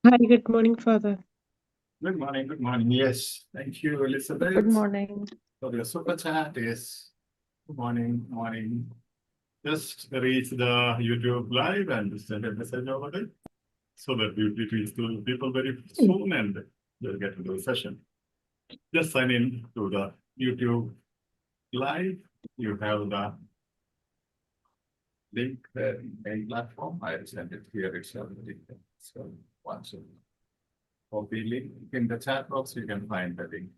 Hi, good morning, Father. Good morning, good morning. Yes, thank you, Elizabeth. Good morning. For your super chat. Yes, good morning, morning. Just reach the YouTube live and send a message over there so that we will reach to people very soon and they'll get into the session. Just sign in to the YouTube live. You have the link there in main platform. I'll send it here itself. So once you copy link in the chat box, you can find the link.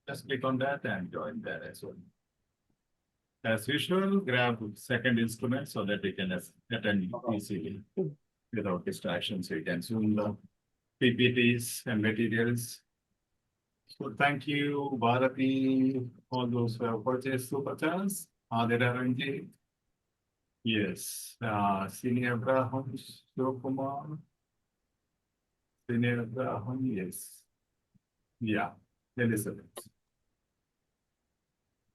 Just click on that and join there as well. As usual, grab second instrument so that you can attend easily without distractions. So you can zoom the PPTs and materials. So thank you, Bharati, all those who have purchased super chats. There are indeed. Yes, Senior Abraham, Shivakumar, Senior Abraham, yes. Yeah, Elizabeth.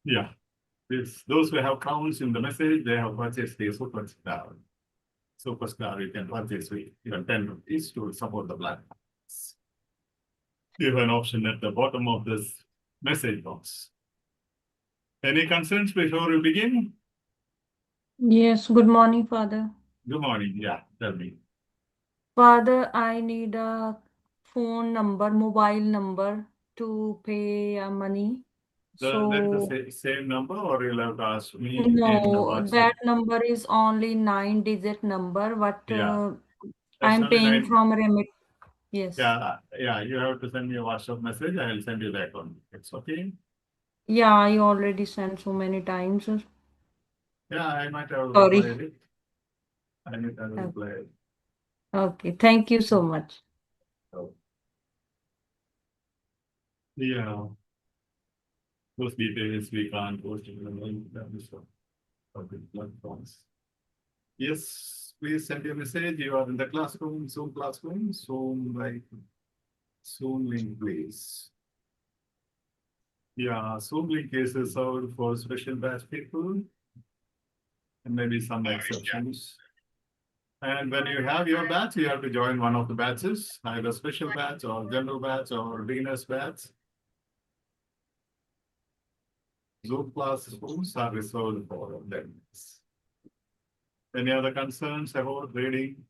Yeah. Those who have counts in the message, they have purchased the superstar. Superstar, you can purchase with even 10 rupees to support the black box. You have an option at the bottom of this message box. Any concerns before we begin? Yes, good morning, Father. Good morning. Yeah, tell me. Father, I need a phone number, mobile number to pay money. That's the So, same number, or you'll have to ask me in the no, WhatsApp. that number is only 9-digit number, but Yeah, that's I'm only paying 9. from remit. Yes. Yeah, you have to send me a WhatsApp message. I'll send you that one. It's okay. Yeah, I already sent so many times. Yeah, I might have Sorry. replied it. I might have replied. Okay, thank you so much. So, yeah, those details we can't post in the main public platforms. Yes, please send your message. You are in the classroom, Zoom classroom, Zoom link, please. Yeah, Zoom link is reserved for special batch people, and maybe some exceptions. And when you have your batch, you have to join one of the batches, either special batch or general batch or beginners batch. Zoom classrooms are reserved for them. Any other concerns about reading,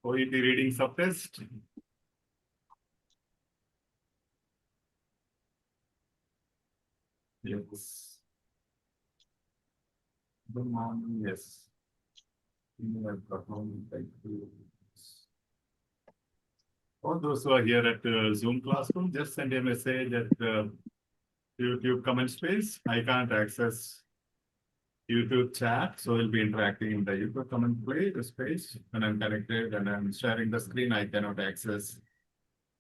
OET reading subtest? Yes. Good morning, yes. For those who are here at Zoom classroom, just send a message at YouTube comment space. I can't access YouTube chat, so we'll be interacting in the YouTube comment space. When I'm connected and I'm sharing the screen, I cannot access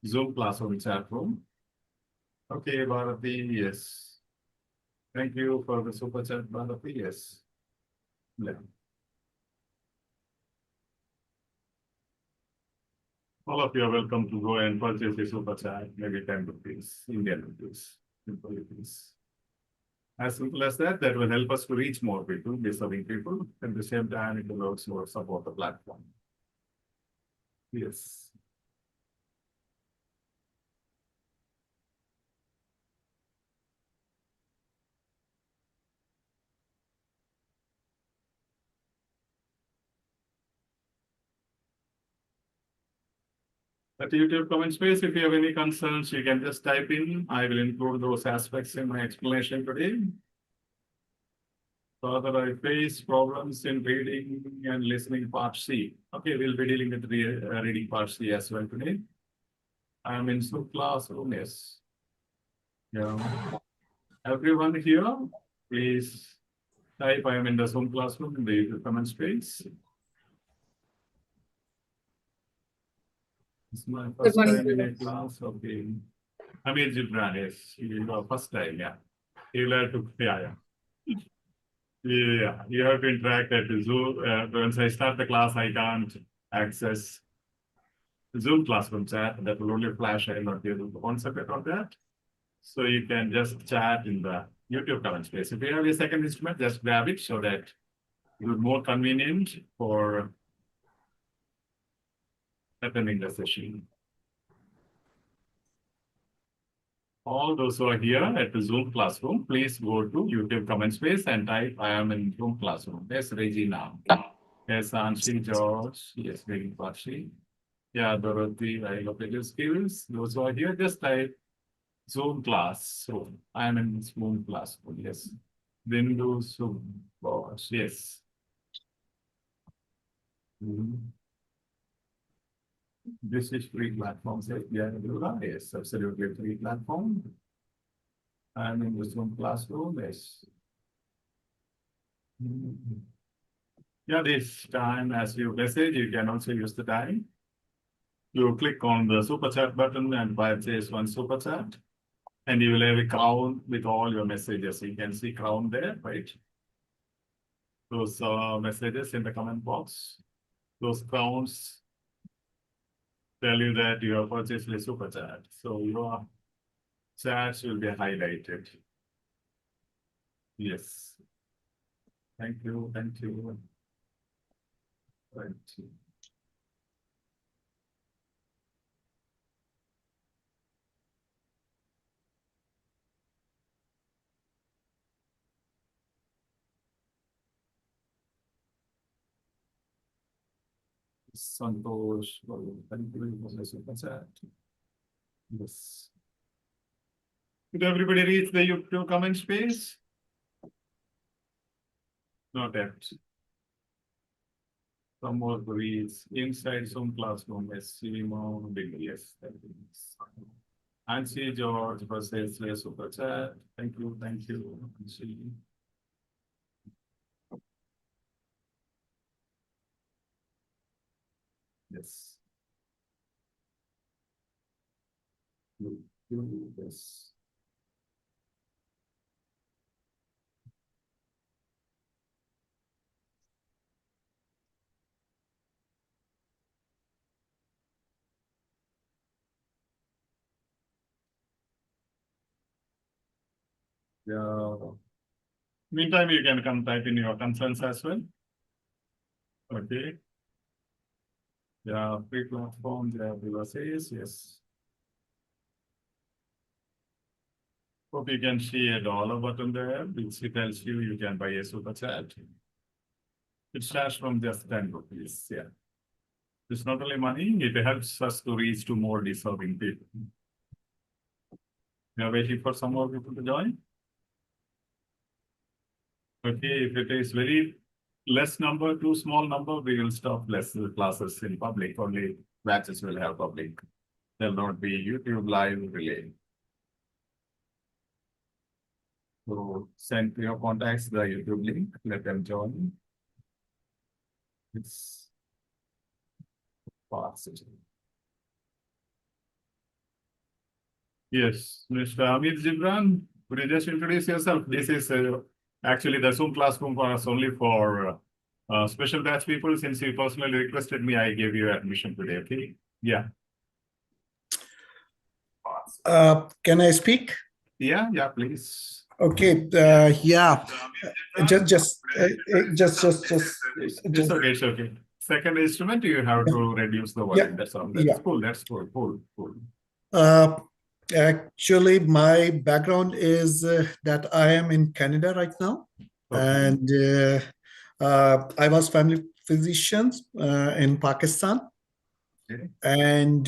Zoom classroom chat room. Okay, Bharati, yes. Thank you for the super chat, Bharati, yes. Yeah. All of you are welcome to go and purchase a super chat, maybe 10 rupees, Indian rupees, simple rupees. As simple as that, that will help us to reach more people, be serving people. At the same time, it will also support the platform. Yes. At the YouTube comment space, if you have any concerns, you can just type in. I will include those aspects in my explanation today. Further, I face problems in reading and listening part C. Okay, we'll be dealing with the reading part C as well today. I'm in Zoom classroom, yes. Yeah. Everyone here, please type I am in the Zoom classroom in the comment space. It's my first time in a class. Okay. Amir Gibran, yes. Your first time, yeah. You'll have to, yeah. Yeah, you have to interact at the Zoom. Once I start the class, I can't access Zoom classroom chat. That will only flash. I will not be able to concentrate on that. So you can just chat in the YouTube comment space. If you have a second instrument, just grab it so that it will be more convenient for attending the session. All those who are here at the Zoom classroom, please go to YouTube comment space and type I am in Zoom classroom. Yes, Regina. Yes, Anshi, George. Yes, very Pashi. Yeah, Dorothy, I love Edu Skills. Those who are here, just type Zoom class. So I am in Zoom classroom. Yes. Bindu Subhash. Yes. This is free platform. Yes, absolutely free platform. I'm in the Zoom classroom. Yes. Yeah, this time as you message, you can also use the time. You click on the super chat button and purchase one super chat. And you will have a crown with all your messages. You can see crown there, right? Those messages in the comment box. Those crowns tell you that you have purchased a super chat. So your chats will be highlighted. Yes. Thank you. Thank you. Right. Santosh, thank you for the super chat. Yes. Did everybody reach the YouTube comment space? Not yet. Some more queries inside Zoom classroom. Yes, yes. Ansi George versus super chat. Thank you, thank you. Ansi. Yes. Yes. Yeah. Meantime, you can come type in your concerns as well. Okay. Yeah, free platform, there says yes. Hope you can see a dollar button there, which tells you you can buy a super chat. It starts from just 10 rupees. Yeah. It's not only money, it helps us to reach to more deserving people. We are waiting for some more people to join. Okay, if it is very less number, too small number, we will stop less classes in public. Only batches will have public. There will not be YouTube live relay. So send to your contacts the YouTube link, let them join. It's fast. Yes, Mr. Amit Gibran, could you just introduce yourself? This is actually the Zoom classroom for us only for special batch people. Since you personally requested me, I gave you admission today. Okay. Yeah. Can I speak? Yeah, please. Okay. Yeah. Just. It's okay. It's okay. Second instrument, you have to reduce the volume. Yeah. That's all. That's cool. That's cool. Cool. Actually, my background is that I am in Canada right now, and I was family physician in Pakistan, and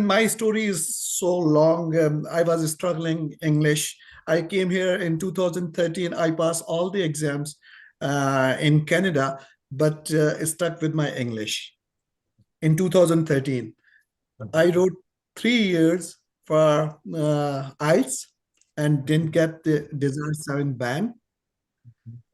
my story is so long. I was struggling English. I came here in 2013. I passed all the exams in Canada, but stuck with my English. In 2013, I wrote 3 years for IELTS and didn't get the desired 7 band.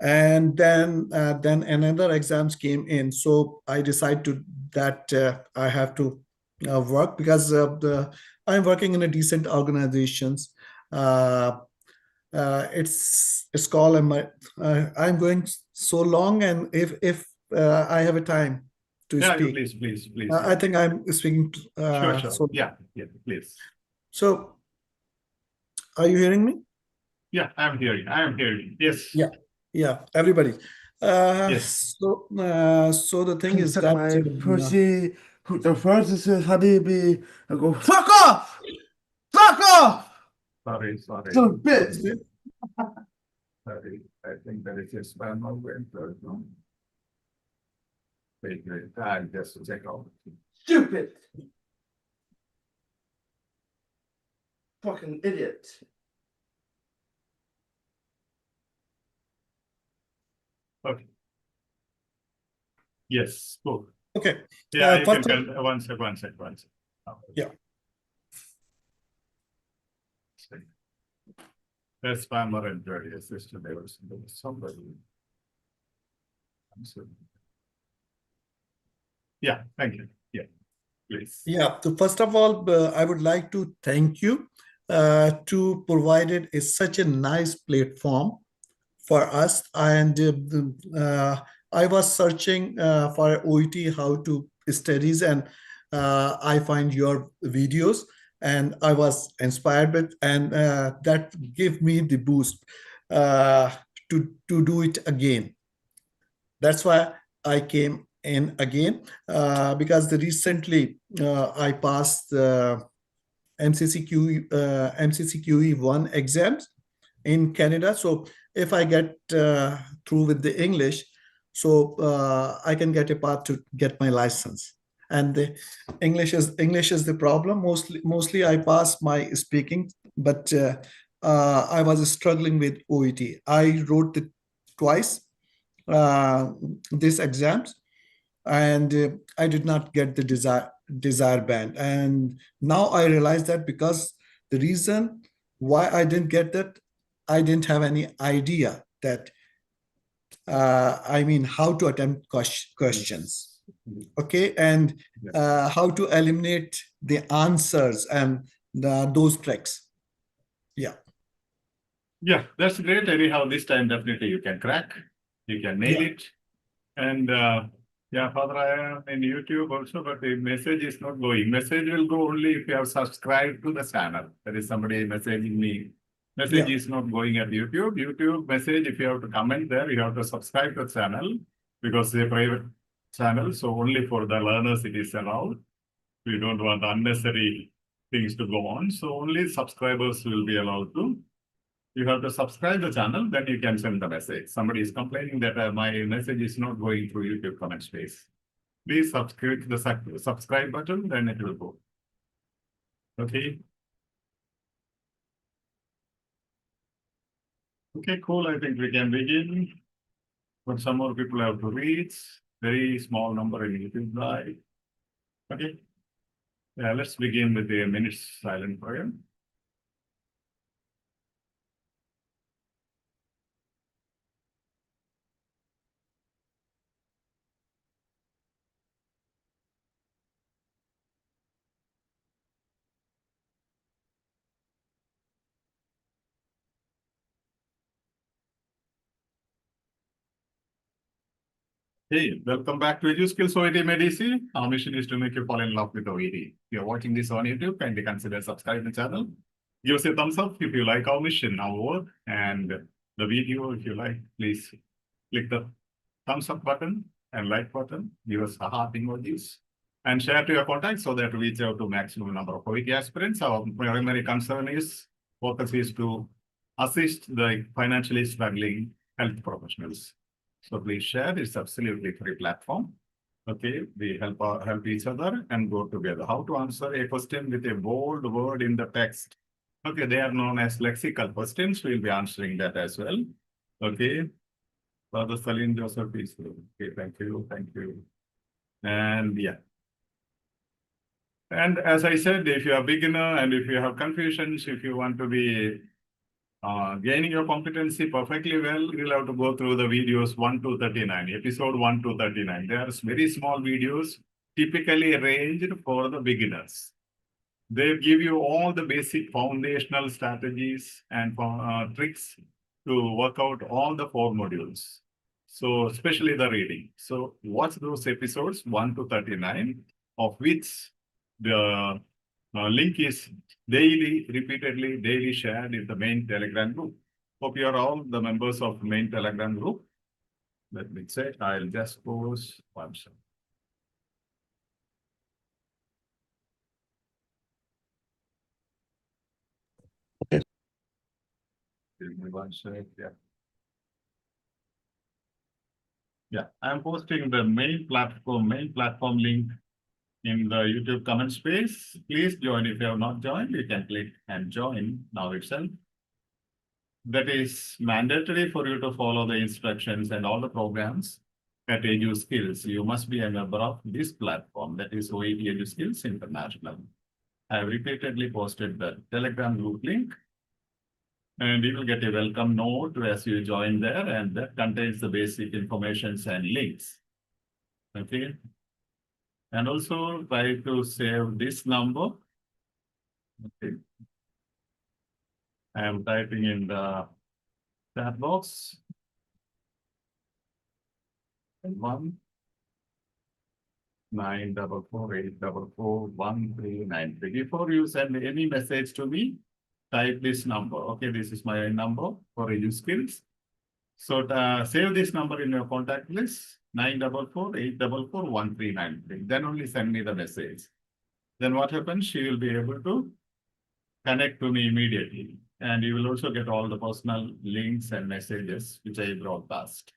And then another exams came in. So I decided that I have to work because I'm working in a decent organizations. It's called I'm going so long, and if I have a time to speak. Please. I think I'm speaking. Sure. So, yeah, please. So, are you hearing me? Yeah, I'm hearing. Yes. Yeah, everybody. Yes. So the thing is Suck that my pussy. The first is Habibi. I go, fuck off! Fuck off! Sorry. Son of a bitch. Sorry. I think there is a spam over there. No? Wait. I'll just check out. Stupid. Fucking idiot. Okay. Yes. Cool. okay. Yeah, you First can of, one sec. yeah. The spammer entered your system. There was somebody. I'm sorry. Yeah, thank you. Yeah, please. Yeah. So first of all, I would like to thank you to provided is such a nice platform for us. And I was searching for OET how to studies, and I find your videos, and I was inspired with, and that gave me the boost uh, to do it again. That's why I came in again because the recently I passed the MCCQE1 exams in Canada. So if I get through with the English, so I can get a path to get my license. And the English is the problem. Mostly I pass my speaking, but I was struggling with OET. I wrote it twice these exams, and I did not get the desired band. And now I realize that because the reason why I didn't get that, I didn't have any idea that I mean how to attempt questions, okay, and how to eliminate the answers and those tricks. Yeah. Yeah, that's great. Anyhow, this time definitely you can crack. You can nail Yeah. it. And yeah, Father, I am in YouTube also, but the message is not going. Message will go only if you have subscribed to the channel. There is somebody messaging me. Message Yeah. is not going at YouTube. YouTube message, if you have to comment there, you have to subscribe to the channel because it's a private channel. So only for the learners it is allowed. We don't want unnecessary things to go on. So only subscribers will be allowed to. You have to subscribe the channel, then you can send the message. Somebody is complaining that my message is not going through YouTube comment space. Please subscribe the subscribe button, then it will go. Okay. Okay, cool. I think we can begin. But some more people have to reach. Very small number in YouTube Live. Okay. Yeah, let's begin with the minute silent prayer. Hey, welcome back to EduSkills OET Medicine. Our mission is to make you fall in love with OET. If you're watching this on YouTube, kindly consider subscribing the channel. Give us a thumbs up if you like our mission, our work, and the video. If you like, please click the thumbs up button and like button. Give us a heart emojis and share to your contacts so that we reach out to maximum number of OET aspirants. Our primary concern is focus is to assist the financially struggling health professionals. So please share. It's absolutely free platform. Okay, we help each other and go together. How to answer a question with a bold word in the text. Okay, they are known as lexical questions. We'll be answering that as well. Okay, Father Saleen Joseph, please. Okay, thank you. And yeah. And as I said, if you're a beginner and if you have confusions, if you want to be gaining your competency perfectly well, you'll have to go through the videos 1 to 39, episode 1 to 39. They are very small videos, typically arranged for the beginners. They give you all the basic foundational strategies and tricks to work out all the 4 modules. So especially the reading. So watch those episodes 1 to 39, of which the link is daily shared in the main Telegram group. Hope you are all the members of the main Telegram group. Let me check. I'll just pause one second. Okay. Give me one sec. Yeah. Yeah, I'm posting the main platform link in the YouTube comment space. Please join. If you have not joined, you can click and join now itself. That is mandatory for you to follow the instructions and all the programs at Edu Skills. You must be a member of this platform, that is OET Edu Skills International. I have repeatedly posted the Telegram group link, and you will get a welcome note as you join there, and that contains the basic informations and links. Okay. And also try to save this number. Okay. I am typing in the chat box. 1-944-844-1393. Before you send any message to me, type this number. Okay, this is my number for EduSkills. So save this number in your contact list, 944-844-1393. Then only send me the message. Then what happens? She will be able to connect to me immediately. And you will also get all the personal links and messages which I broadcast.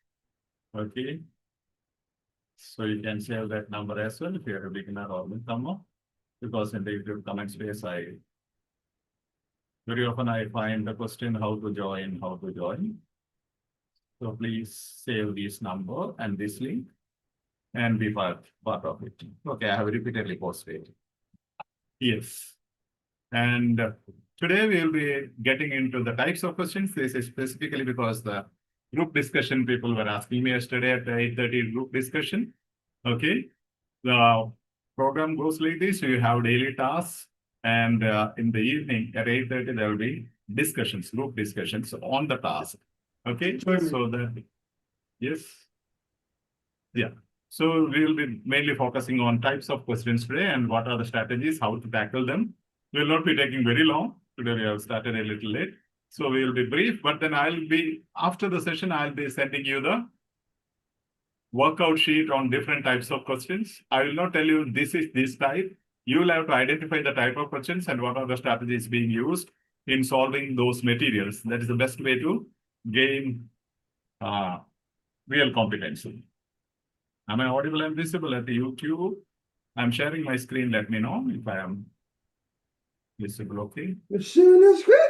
Okay. So you can save that number as well if you're a beginner or newcomer, because in the YouTube comment space, very often I find the question how to join. So please save this number and this link and be part of it. Okay, I have repeatedly posted. Yes. And today we will be getting into the types of questions. This is specifically because the group discussion people were asking me yesterday at the 8:30 group discussion. Okay. The program goes like this. You have daily tasks, and in the evening at 8:30 there will be discussions, group discussions on the task. Okay. So that, yes. Yeah. So we will be mainly focusing on types of questions today and what are the strategies, how to tackle them. We will not be taking very long. Today we have started a little late. So we will be brief, but then after the session, I'll be sending you the workout sheet on different types of questions. I will not tell you this is this type. You will have to identify the type of questions and what are the strategies being used in solving those materials. That is the best way to gain real competency. Am I audible and visible at the YouTube? I'm sharing my screen. Let me know if I am visible. Okay. Machine is ready.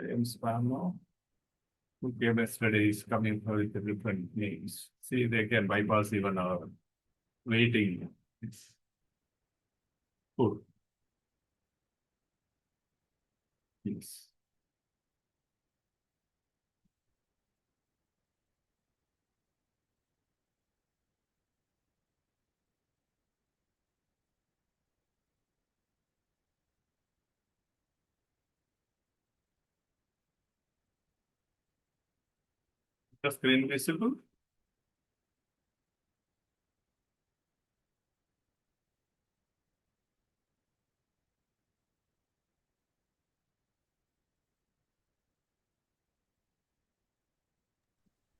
Same spam now. Who gave yesterday is coming with the different names. See, they can bypass even our waiting. It's good. Yes. The screen visible?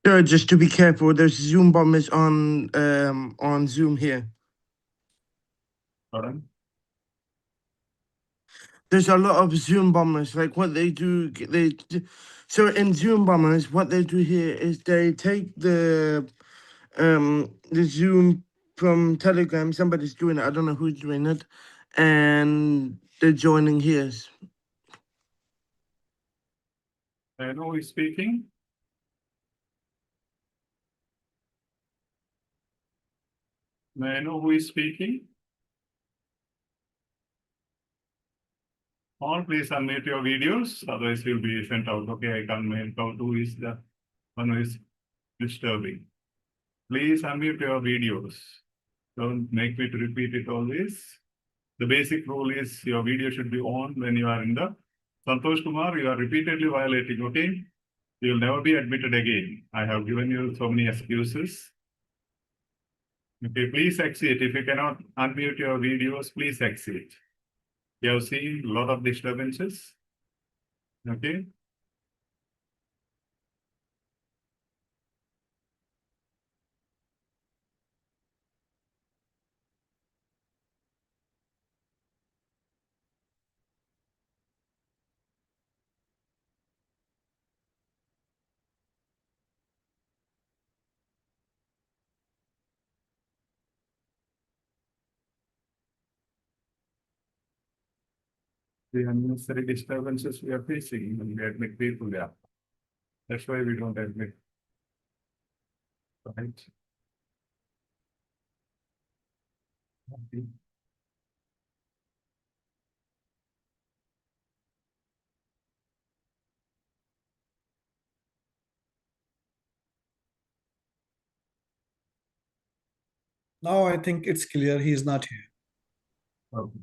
Sure, just to be careful, there's Zoom bombers on Zoom here. Pardon? There's a lot of Zoom bombers. Like what they do, so in Zoom bombers, what they do here is they take the Zoom from Telegram. Somebody's doing it. I don't know who's doing it, and they're joining here. I know who is speaking. May I know who is speaking? All please unmute your videos, otherwise you'll be sent out. Okay, I can't make out who is the one who is disturbing. Please unmute your videos. Don't make me to repeat it always. The basic rule is your video should be on when you are in the Santosh Kumar, you are repeatedly violating, okay? You will never be admitted again. I have given you so many excuses. Okay, please exit. If you cannot unmute your videos, please exit. You have seen a lot of disturbances. Okay. The unnecessary disturbances we are facing when we admit people there. That's why we don't admit. Right. Okay. Now I think it's clear he's not here. Okay.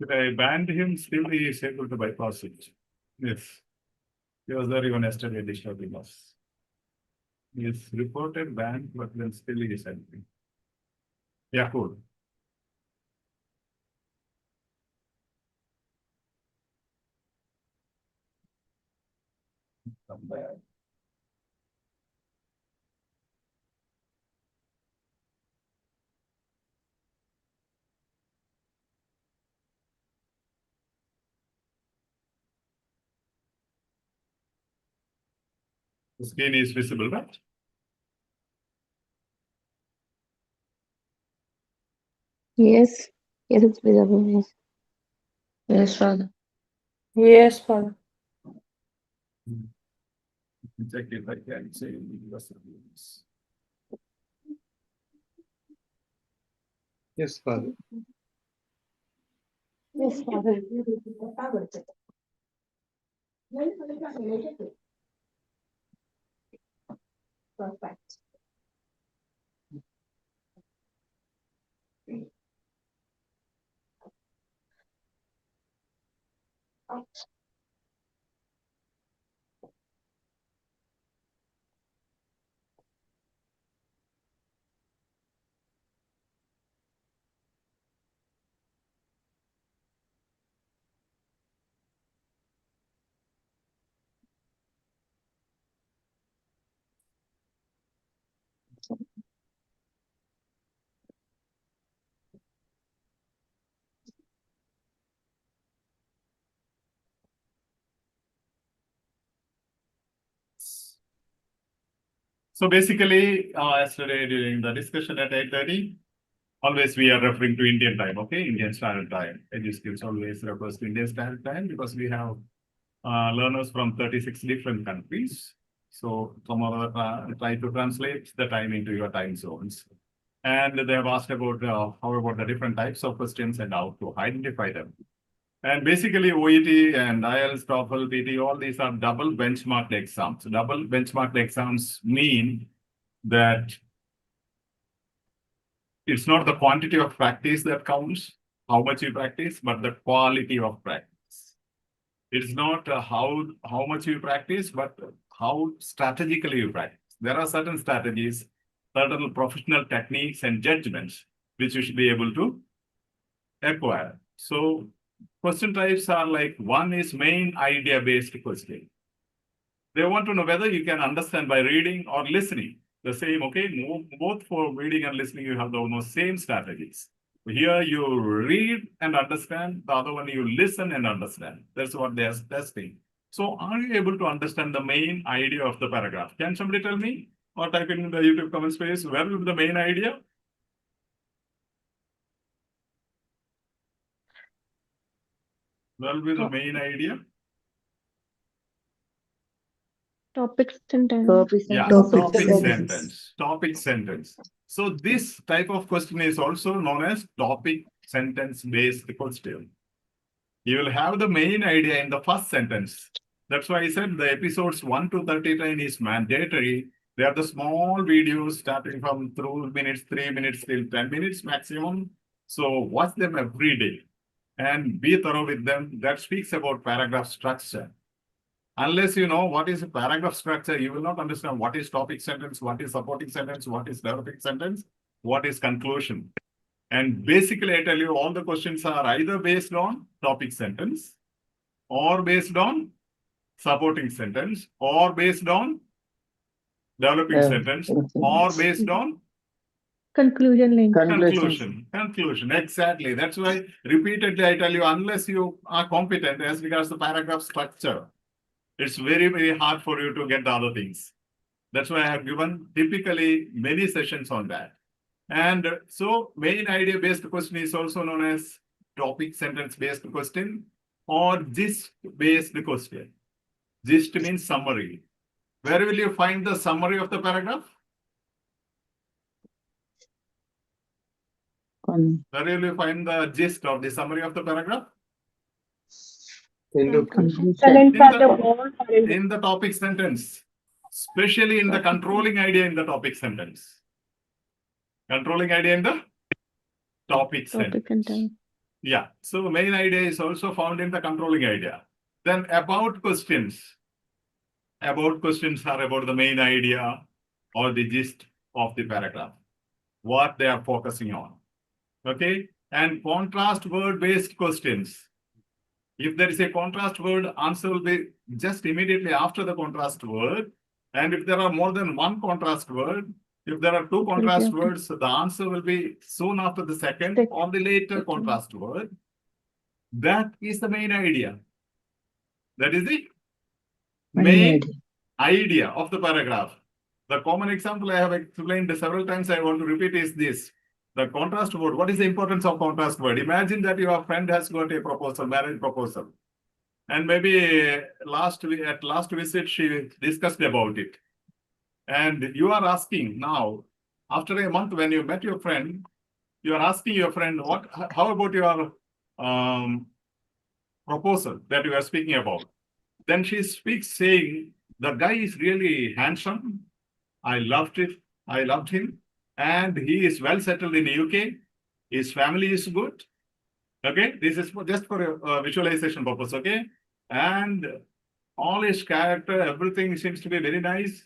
Should I ban him? Still he is able to bypass it. Yes. He was there even yesterday disturbing us. He is reported banned, but then still he is helping. Yeah, cool. Come back. The screen is visible, right? Yes, yes, it's visible. Yes, yes, Father. Yes, Father. Check if I can say this. Yes, Father. Yes, Father. Perfect. So basically, yesterday during the discussion at 8:30, always we are referring to Indian time, okay? Indian Standard Time. EduSkills always refers to Indian Standard Time because we have learners from 36 different countries. So some of try to translate the time into your time zones. And they have asked about how about the different types of questions and how to identify them. And basically OET and IELTS, TOEFL, PT, all these are double benchmarked exams. Double benchmarked exams mean that it's not the quantity of practice that counts, how much you practice, but the quality of practice. It's not how much you practice, but how strategically you practice. There are certain strategies, certain professional techniques and judgments which you should be able to acquire. So question types are like, one is main idea based question. They want to know whether you can understand by reading or listening. The same, okay? Both for reading and listening, you have the almost same strategies. Here you read and understand, the other one you listen and understand. That's what they're testing. So are you able to understand the main idea of the paragraph? Can somebody tell me or type in the YouTube comment space, where will be the main idea? Where will be the main idea? Topic sentence. Yeah, Topic topic sentence. sentence. Topic sentence. So this type of question is also known as topic sentence based question. You will have the main idea in the first sentence. That's why I said the episodes 1 to 39 is mandatory. They are the small videos starting from 2 minutes, 3 minutes till 10 minutes maximum. So watch them every day and be thorough with them. That speaks about paragraph structure. Unless you know what is a paragraph structure, you will not understand what is topic sentence, what is supporting sentence, what is developing sentence, what is conclusion. And basically, I tell you, all the questions are either based on topic sentence, or based on supporting sentence, or based on developing sentence, or based on Conclusion link. conclusion. Exactly. That's why repeatedly I tell you, unless you are competent as regards the paragraph structure, it's very, very hard for you to get the other things. That's why I have given typically many sessions on that. And so main idea based question is also known as topic sentence based question or gist based question. Gist means summary. Where will you find the summary of the paragraph? Where will you find the gist of the summary of the paragraph? In the topic sentence, especially in the controlling idea in the topic sentence. Controlling idea in the topic sentence. Yeah, so main idea is also found in the controlling idea. Then about questions. About questions are about the main idea or the gist of the paragraph, what they are focusing on. Okay, and contrast word based questions. If there is a contrast word, answer will be just immediately after the contrast word. And if there are more than one contrast word, if there are two contrast words, the answer will be soon after the second or the later contrast word. That is the main idea. That is the main idea of the paragraph. The common example I have explained several times, I want to repeat is this. The contrast word. What is the importance of contrast word? Imagine that your friend has got a proposal, marriage proposal. And maybe at last visit, she discussed about it. And you are asking now, after a month when you met your friend, you are asking your friend, how about your proposal that you are speaking about? Then she speaks saying, the guy is really handsome. I loved him. And he is well settled in the UK. His family is good. Okay, this is just for a visualization purpose, okay? And all his character, everything seems to be very nice.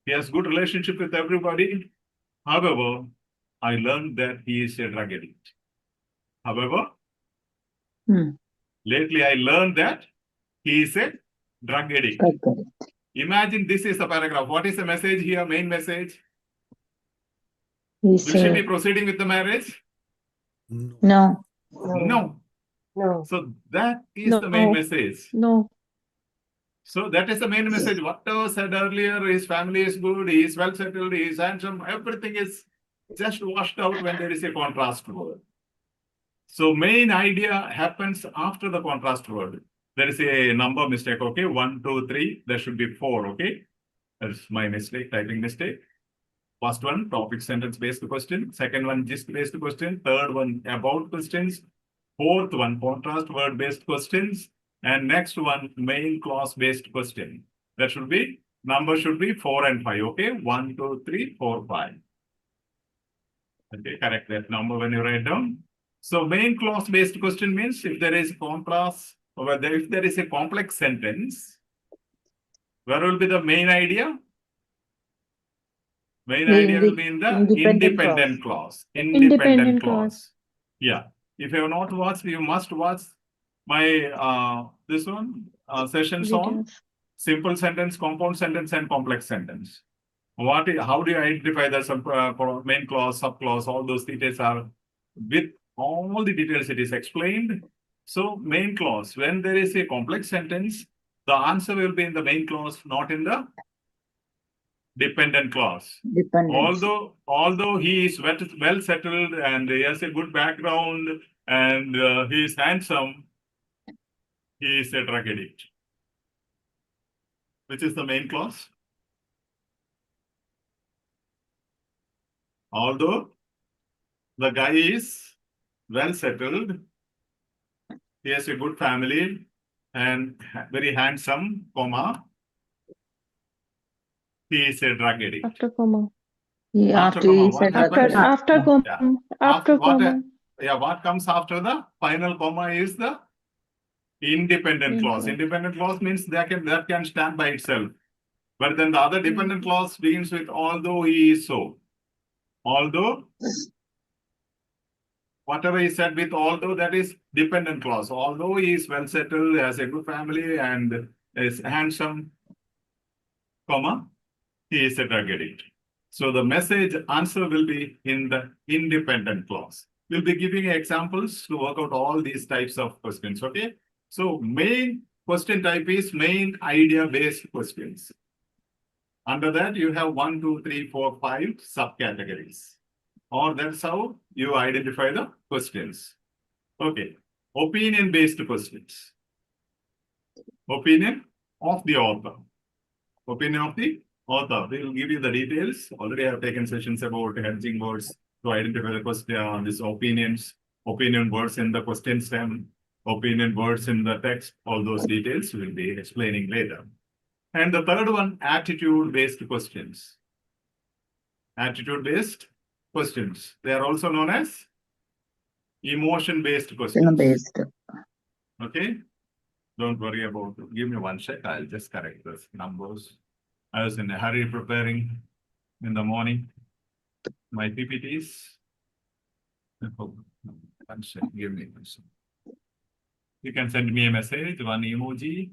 He has good relationship with everybody. However, I learned that he is a drug addict. However, lately I learned that he is a drug addict. Imagine this is the paragraph. What is the message here? Main message. Will she be proceeding with the marriage? No. No. So that is the main message. No. So that is the main message. Whatever said earlier, his family is good, he is well settled, he is handsome, everything is just washed out when there is a contrast word. So main idea happens after the contrast word. There is a number mistake, okay? 1, 2, 3, there should be 4, okay? That's my mistake, typing mistake. First one, topic sentence based question. Second one, gist based question. Third one, about questions. Fourth one, contrast word based questions. And next one, main clause based question. That should be, number should be 4 and 5. Okay, 1, 2, 3, 4, 5. Okay, correct that number when you write down. So main clause based question means if there is contrast or if there is a complex sentence, where will be the main idea? Main idea will be in the independent clause. Independent clause. Yeah. If you have not watched, you must watch my this one sessions on simple sentence, compound sentence, and complex sentence. How do you identify the main clause, subclause? All those details are with all the details it is explained. So main clause, when there is a complex sentence, the answer will be in the main clause, not in the dependent clause. Although he is well settled and he has a good background and he is handsome, he is a drug addict. Which is the main clause? Although the guy is well settled, he has a good family and very handsome, comma, he is a drug addict. After comma. Yeah, After after comma, he what said happens? after comma. Yeah. After what, comma. what comes after the final comma is the independent clause. Independent clause means that can stand by itself. But then the other dependent clause begins with although he is so. Although, whatever is said with although, that is dependent clause. Although he is well settled, has a good family and is handsome, comma, he is a drug addict. So the message answer will be in the independent clause. We'll be giving examples to work out all these types of questions, okay? So main question type is main idea-based questions. Under that, you have 1, 2, 3, 4, 5 subcategories. Or that's how you identify the questions. Okay, opinion-based questions. Opinion of the author. Opinion of the author. We will give you the details. Already I have taken sessions about hedging words to identify the question, these opinions, opinion words in the question stem, opinion words in the text. All those details we will be explaining later. And the third one, attitude-based questions. Attitude-based questions. They are also known as emotion-based questions. Based. Okay. Don't worry about it. Give me one sec. I'll just correct this numbers. I was in a hurry preparing in the morning. My PPTs. One sec. Give me one sec. You can send me a message, one emoji.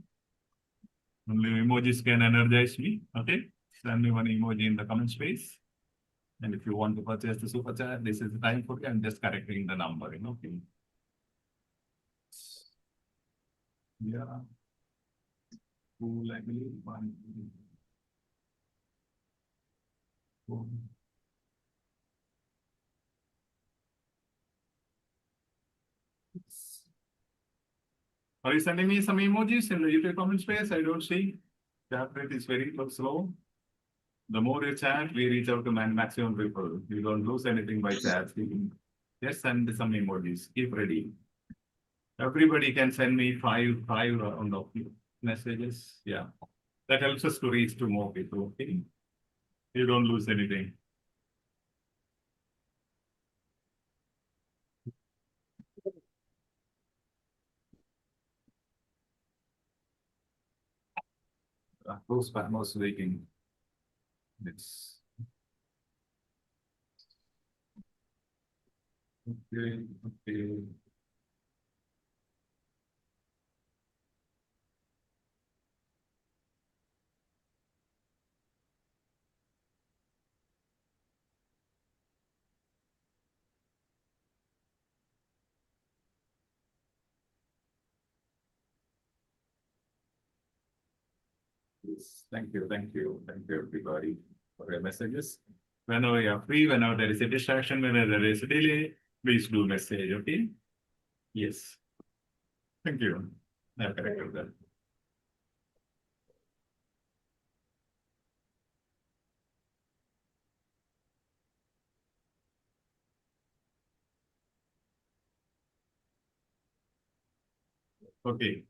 Only emojis can energize me. Okay. Send me one emoji in the comment space. And if you want to purchase the super chat, this is the time for you. I'm just correcting the number. Okay. Yeah. Cool, I believe. 1, 2, 4. Are you sending me some emojis in the YouTube comment space? I don't see. Chat rate is very slow. The more you chat, we reach out to maximum people. You don't lose anything by chat. Just send some emojis. Keep ready. Everybody can send me five round of messages. Yeah. That helps us to reach to more people. Okay. You don't lose anything. Those spammers leaking. It's okay. Okay. Yes. Thank you, everybody, for your messages. Whenever you are free, whenever there is a distraction, whenever there is a delay, please do message, okay? Yes. Thank you. I have corrected that. Okay.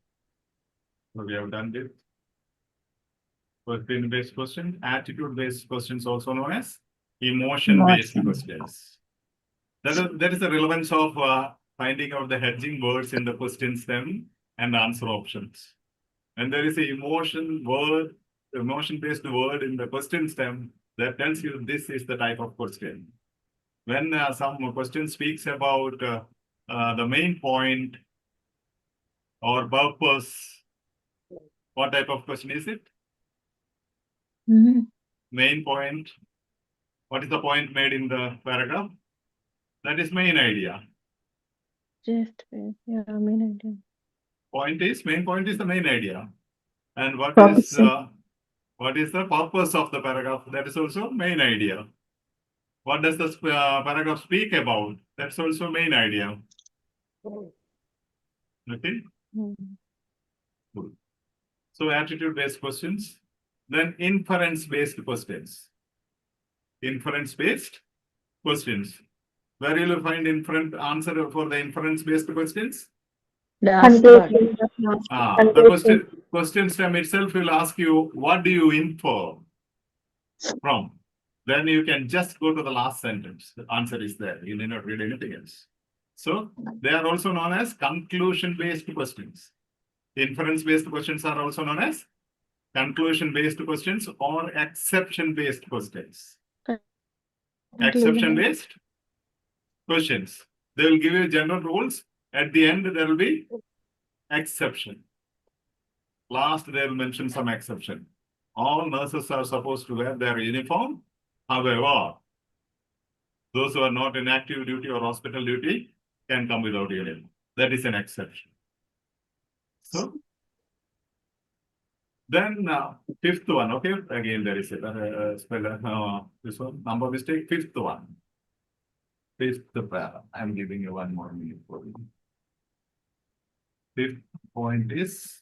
So we have done it. Question-based question, attitude-based questions, also known as emotion-based questions. That is the relevance of finding out the hedging words in the question stem and answer options. And there is an emotion-based word in the question stem that tells you this is the type of question. When some question speaks about the main point or purpose, what type of question is it? Main point. What is the point made in the paragraph? That is main idea. Just yeah, main idea. Main point is the main idea. And what is the purpose of the paragraph? That is also main idea. What does this paragraph speak about? That's also main idea. Okay. Cool. So attitude-based questions. Then inference-based questions. Inference-based questions. Where will you find answer for the inference-based questions? Last part. The question stem itself will ask you, what do you infer from? Then you can just go to the last sentence. The answer is there. You need not read anything else. So they are also known as conclusion-based questions. Inference-based questions are also known as conclusion-based questions or exception-based questions. Exception-based questions. They will give you general rules. At the end, there will be exception. Last, they will mention some exception. All nurses are supposed to wear their uniform. However, those who are not in active duty or hospital duty can come without uniform. That is an exception. So, then fifth one, okay? Again, there is this one, number mistake, fifth one. Fifth para. I'm giving you one more minute for you. Fifth point is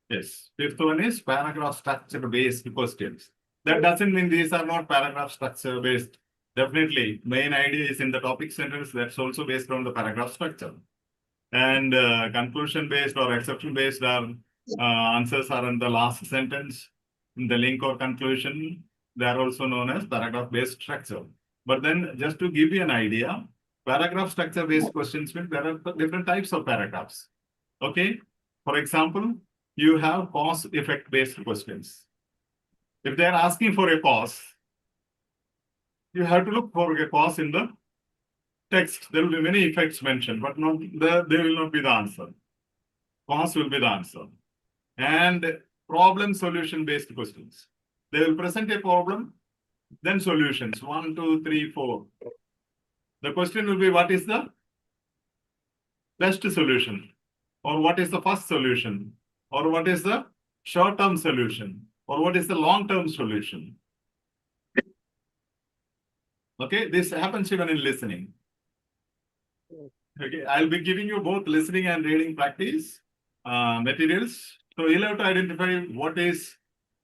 yes. Fifth one is paragraph structure based questions. That doesn't mean these are not paragraph structure based. Definitely, main idea is in the topic sentence. That's also based on the paragraph structure. And conclusion based or exception based answers are in the last sentence. In the link or conclusion, they are also known as paragraph based structure. But then just to give you an idea, paragraph structure based questions mean there are different types of paragraphs. Okay. For example, you have cause effect based questions. If they are asking for a cause, you have to look for a cause in the text. There will be many effects mentioned, but not they will not be the answer. Cause will be the answer. And problem solution based questions. They will present a problem, then solutions 1, 2, 3, 4. The question will be, what is the best solution? Or what is the first solution? Or what is the short-term solution? Or what is the long-term solution? Okay, this happens even in listening. Okay, I'll be giving you both listening and reading practice materials. So you'll have to identify what is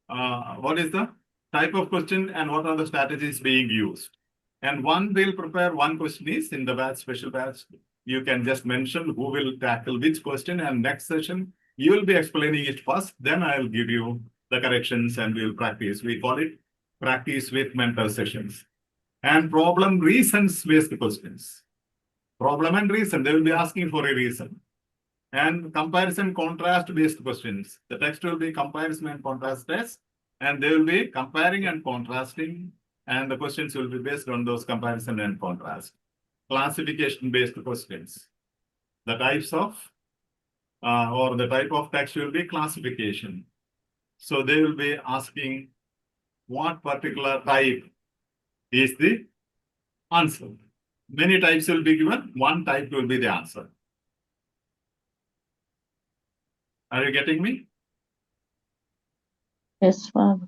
the type of question and what are the strategies being used. And one will prepare one question is in the batch, special batch. You can just mention who will tackle which question, and next session you will be explaining it first. Then I'll give you the corrections and we'll practice. We call it practice with mentor sessions. And problem reasons based questions. Problem and reason, they will be asking for a reason. And comparison contrast based questions. The text will be comparison and contrast test, and they will be comparing and contrasting, and the questions will be based on those comparison and contrast. Classification based questions. The types of or the type of text will be classification. So they will be asking what particular type is the answer. Many types will be given, one type will be the answer. Are you getting me? Yes, Father.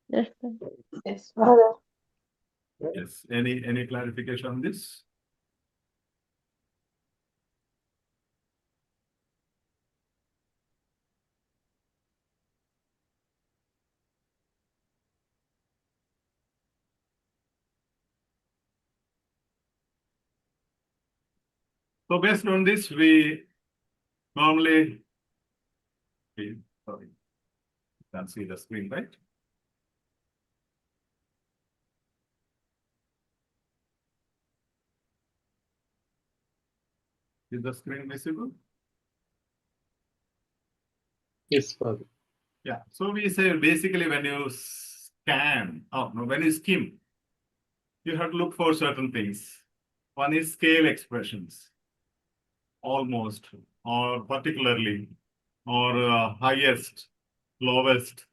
Yes, Father. Yes, Father. Yes. Any clarification on this? So based on this, we normally, sorry, you can see the screen, right? Is the screen visible? Yes, Father. Yeah. So we say basically when you scan, when you skim, you have to look for certain things. One is scale expressions, almost, or particularly, or highest, lowest,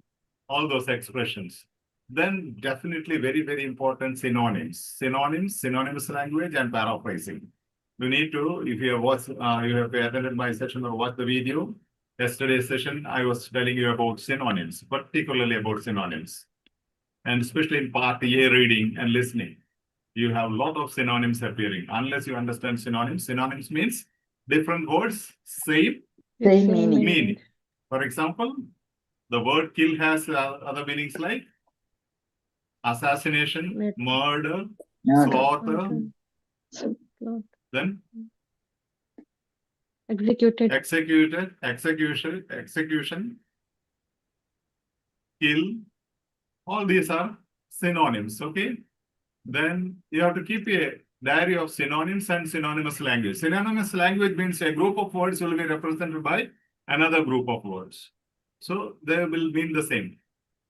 all those expressions. Then definitely very, very important synonyms. Synonymous language and paraphrasing. You need to, if you have watched, you have attended my session or watched the video, yesterday's session, I was telling you about synonyms, particularly about synonyms. and especially in part A, reading and listening, you have a lot of synonyms appearing. Unless you understand synonyms, synonyms means different words, same Same meaning. meaning. For example, the word kill has other meanings like assassination, murder, slaughter, then Executed. execution, kill. All these are synonyms, okay? Then you have to keep a diary of synonyms and synonymous language. Synonymous language means a group of words will be represented by another group of words. So they will mean the same.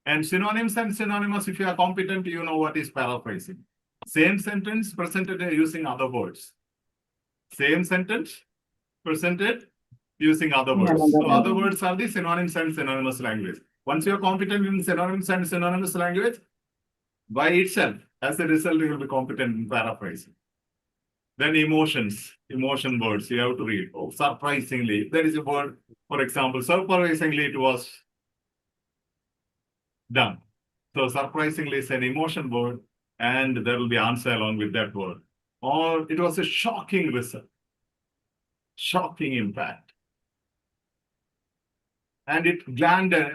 And synonyms and synonymous, if you are competent, you know what is paraphrasing. Same sentence presented using other words. Same sentence presented using other words. So other words are the synonyms and synonymous language. Once you are competent in synonyms and synonymous language, by itself, as a result, you will be competent in paraphrasing. Then emotions, emotion words you have to read. Oh, surprisingly, there is a word, for example, surprisingly it was done. So surprisingly is an emotion word, and there will be answer along with that word. Or it was a shocking result, shocking impact. And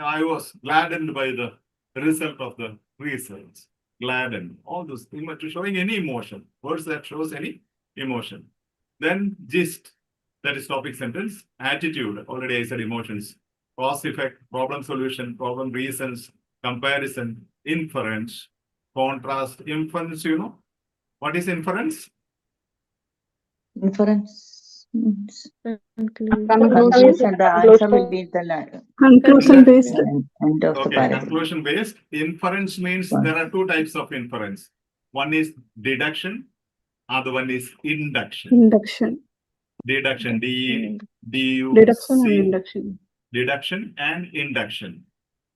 I was gladdened by the result of the research. Gladdened, all those showing any emotion, words that shows any emotion. Then gist, that is topic sentence. Attitude, already I said emotions. Cause effect, problem solution, problem reasons, comparison, inference, contrast. Inference, you know what is inference? Inference means Conclusion. conclusion. The answer will be the Conclusion based. end of the Okay, paragraph. conclusion based. Inference means there are two types of inference. One is deduction, other one is induction. Induction. Deduction, D-U-C. Deduction and induction. Deduction and induction.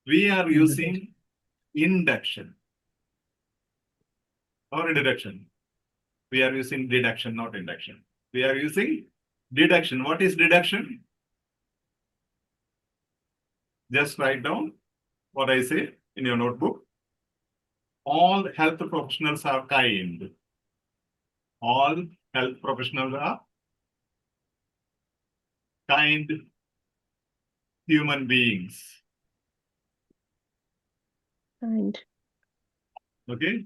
We are using induction or deduction. We are using deduction, not induction. We are using deduction. What is deduction? Just write down what I say in your notebook. All health professionals are kind. All health professionals are kind human beings. Kind. Okay.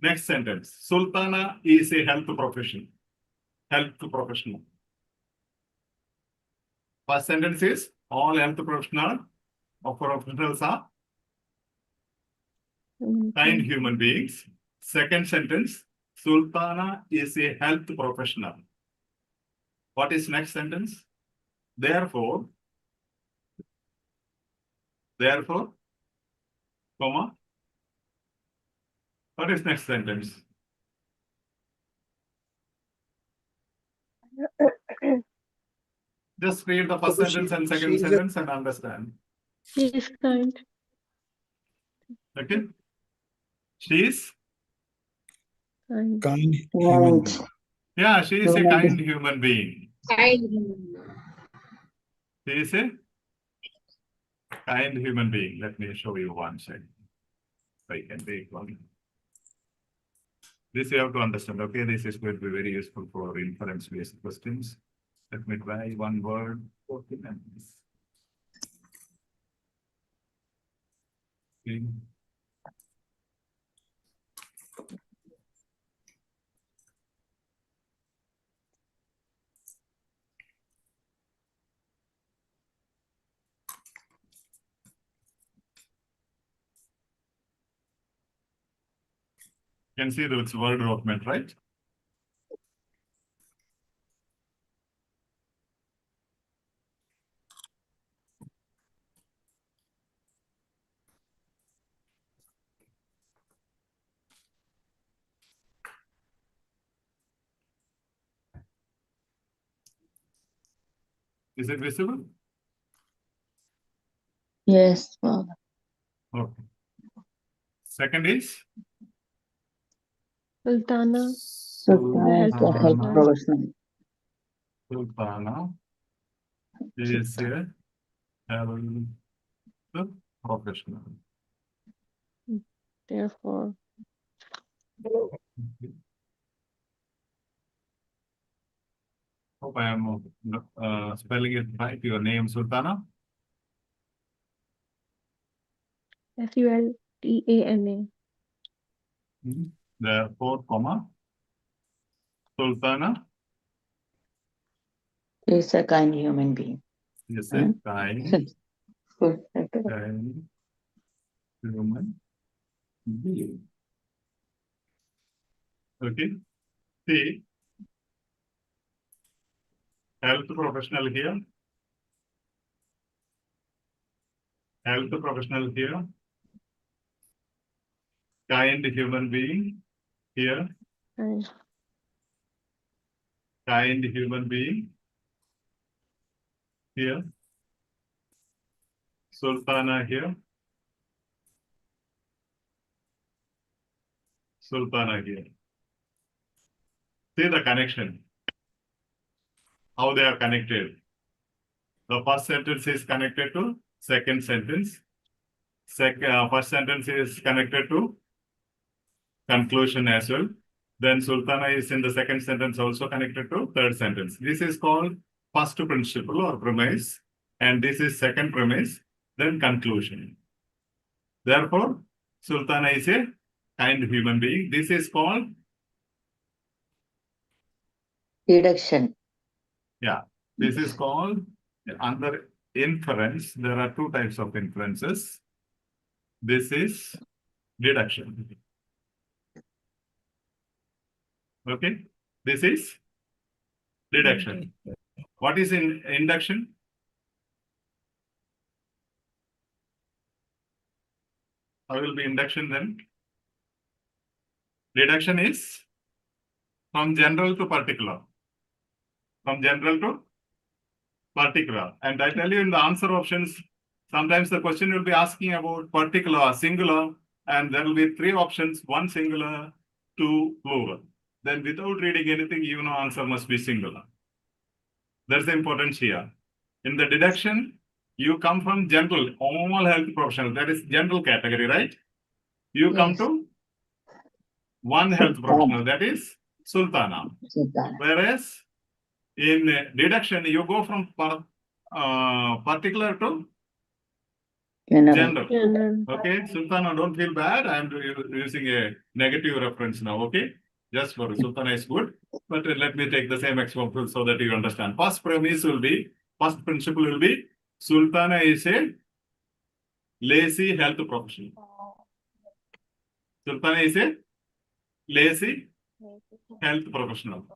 Next sentence. Sultana is a health professional. Health professional. First sentence is all health professionals are kind human beings. Second sentence, Sultana is a health professional. What is next sentence? Therefore, comma. What is next sentence? Just read the first sentence and second sentence and understand. She is kind. Okay. She is? Kind. Kind human being. Yeah, she is a kind human being. Kind. She is a kind human being. Let me show you one second. I can take one. This you have to understand. Okay, this is going to be very useful for inference-based questions. Let me try one word. Okay. You can see that it's word document, right? Is it visible? Yes, Father. Okay. Second is? Sultana. Sultana is a health professional. Sultana is a health professional. Therefore, Hope I am spelling it right. Your name, Sultana? Sultana. Therefore, comma, Sultana Is a kind human being. is Hmm? a kind Good. human being. Okay. See, health professional here. Health professional here. Kind human being here. Kind. Kind human being here. Sultana here. Sultana here. See the connection. How they are connected. The first sentence is connected to second sentence. First sentence is connected to conclusion as well. Then Sultana is in the second sentence also connected to third sentence. This is called first principle or premise. And this is second premise, then conclusion. Therefore, Sultana is a kind human being. This is called, Deduction. yeah, this is called under inference. There are two types of inferences. This is deduction. Okay, this is deduction. What is induction? How will be induction then? Deduction is from general to particular. From general to particular. And I tell you in the answer options, sometimes the question will be asking about particular, singular, and there will be three options, one singular, two plural. Then without reading anything, you know answer must be singular. That's the importance here. In the deduction, you come from general, all health professionals. That is general category, right? You come Yes. to one health professional, that is Sultana. Sultana. Whereas in deduction, you go from particular to general. General. Okay, Sultana, don't feel bad. I am using a negative reference now. Okay, just for Sultana is good, but let me take the same example so that you understand. First premise will be, first principle will be, Sultana is a lazy health professional. Sultana is a lazy health professional.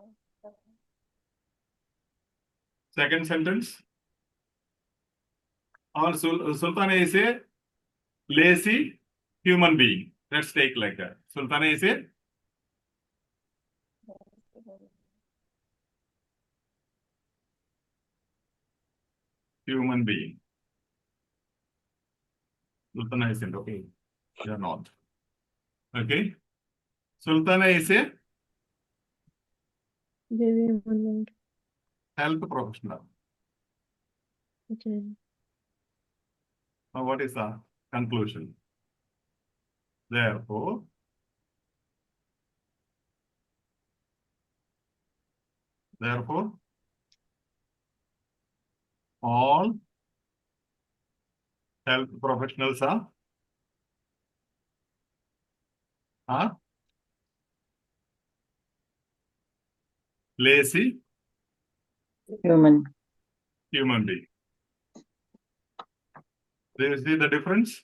Second sentence, or Sultana is a lazy human being. Let's take like that. Sultana is a human being. Sultana isn't okay. You are not. Okay. Sultana is a Very well. health professional. Okay. Now, what is the conclusion? Therefore, all health professionals are lazy Human. human being. Do you see the difference?